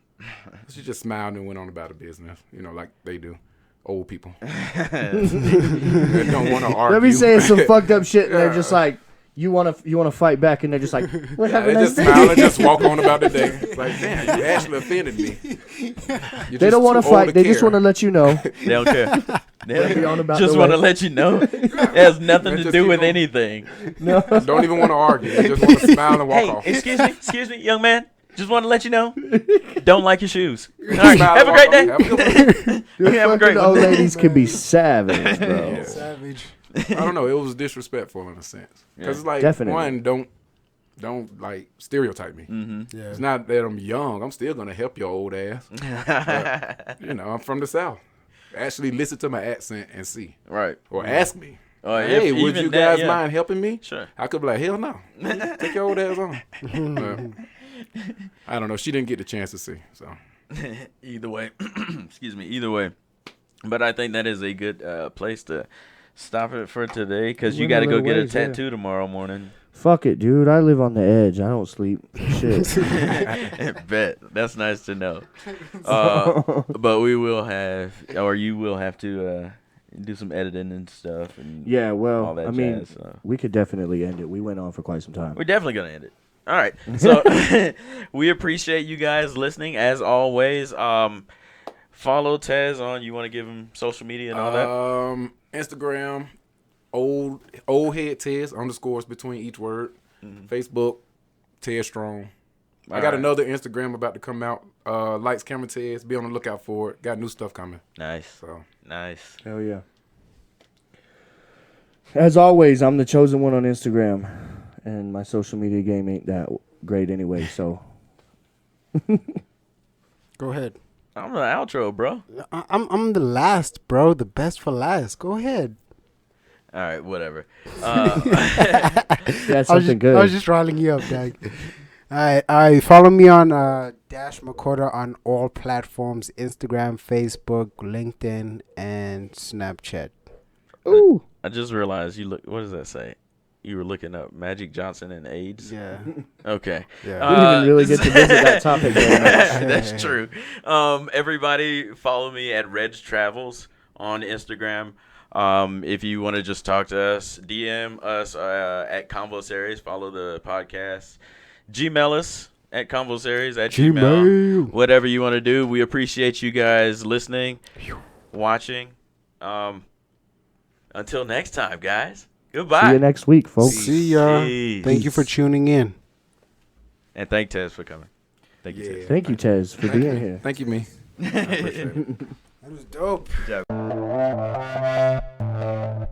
She just smiled and went on about her business, like they do. Old people. They don't want to argue. Let me say some fucked up shit, and they're just like, you want to fight back, and they're just like, what Yeah, have a they nice just day. smile and just walk on about the day. It's like, damn, you actually offended me. They don't want to fight. They just want to let you know. They don't care. They be on about just the want to way. let you know. It has nothing Man, to just do keep with on- anything. No. Don't even want to argue. They just want to smile and walk Hey, off. excuse me, young man. Just want to let you know. Don't like your shoes. All right, Smile have a and great walk day. off. Have a good one. Your You have a fucking great old one. ladies can be savage, bro. Savage. I don't know. It was disrespectful in a sense. Because it's like, Definitely. one, don't like stereotype me. Mm-hmm. Yeah. It's not that I'm young. I'm still going to help your old ass. But, I'm from the South. Actually listen to my accent and see. Right. Or ask me. Or Hey, if would even you that, guys yeah. mind helping me? Sure. I could be like, hell no. Take your old ass on. But, I don't know. She didn't get the chance to see. So Either way. Excuse me. Either way. But I think that is a good place to stop it for today because you Went got to a go little get a ways, yeah. tattoo tomorrow morning. Fuck it, dude. I live on the edge. I don't sleep. Shit. Bet. That's nice to know. But we will have, or you will have to do some editing and stuff. And Yeah, well, all that I mean, jazz, so. we could definitely end it. We went on for quite some time. We're definitely going to end it. All right. So we appreciate you guys listening, as always. Follow Tez on, you want to give him social media and all that? Instagram, old head Tez, underscores between each word. Facebook, Tez Strong. I got another Instagram about to come out. Lights, Camera Tez. Be on the lookout for it. Got new stuff coming. Nice. So Nice. Hell yeah. As always, I'm the chosen one on Instagram, and my social media game ain't that great anyway, so. Go ahead. I'm the outro, bro. I'm the last, bro. The best for last. Go ahead. All right, whatever. That's something good. I was just riling you up, Dag. All right. Follow me on Dash McCorder on all platforms: Instagram, Facebook, LinkedIn, and Snapchat. Ooh. I just realized you look. What does that say? You were looking up Magic Johnson and AIDS. Yeah. Okay. Yeah. We didn't even really get to visit that topic very much. That's true. Everybody follow me at Reg Travels on Instagram. If you want to just talk to us, DM us at Convosaries. Follow the podcast. Gmail us at Convosaries at Gmail. Whatever you want to do. We appreciate you guys listening, watching. Until next time, guys. Goodbye. See you next week, folks. See ya. Peace. Thank you for tuning in. And thank Tez for coming. Thank you, Tez. Thank you, Tez, for being here. thank you, me. I appreciate it. That was dope. Good job.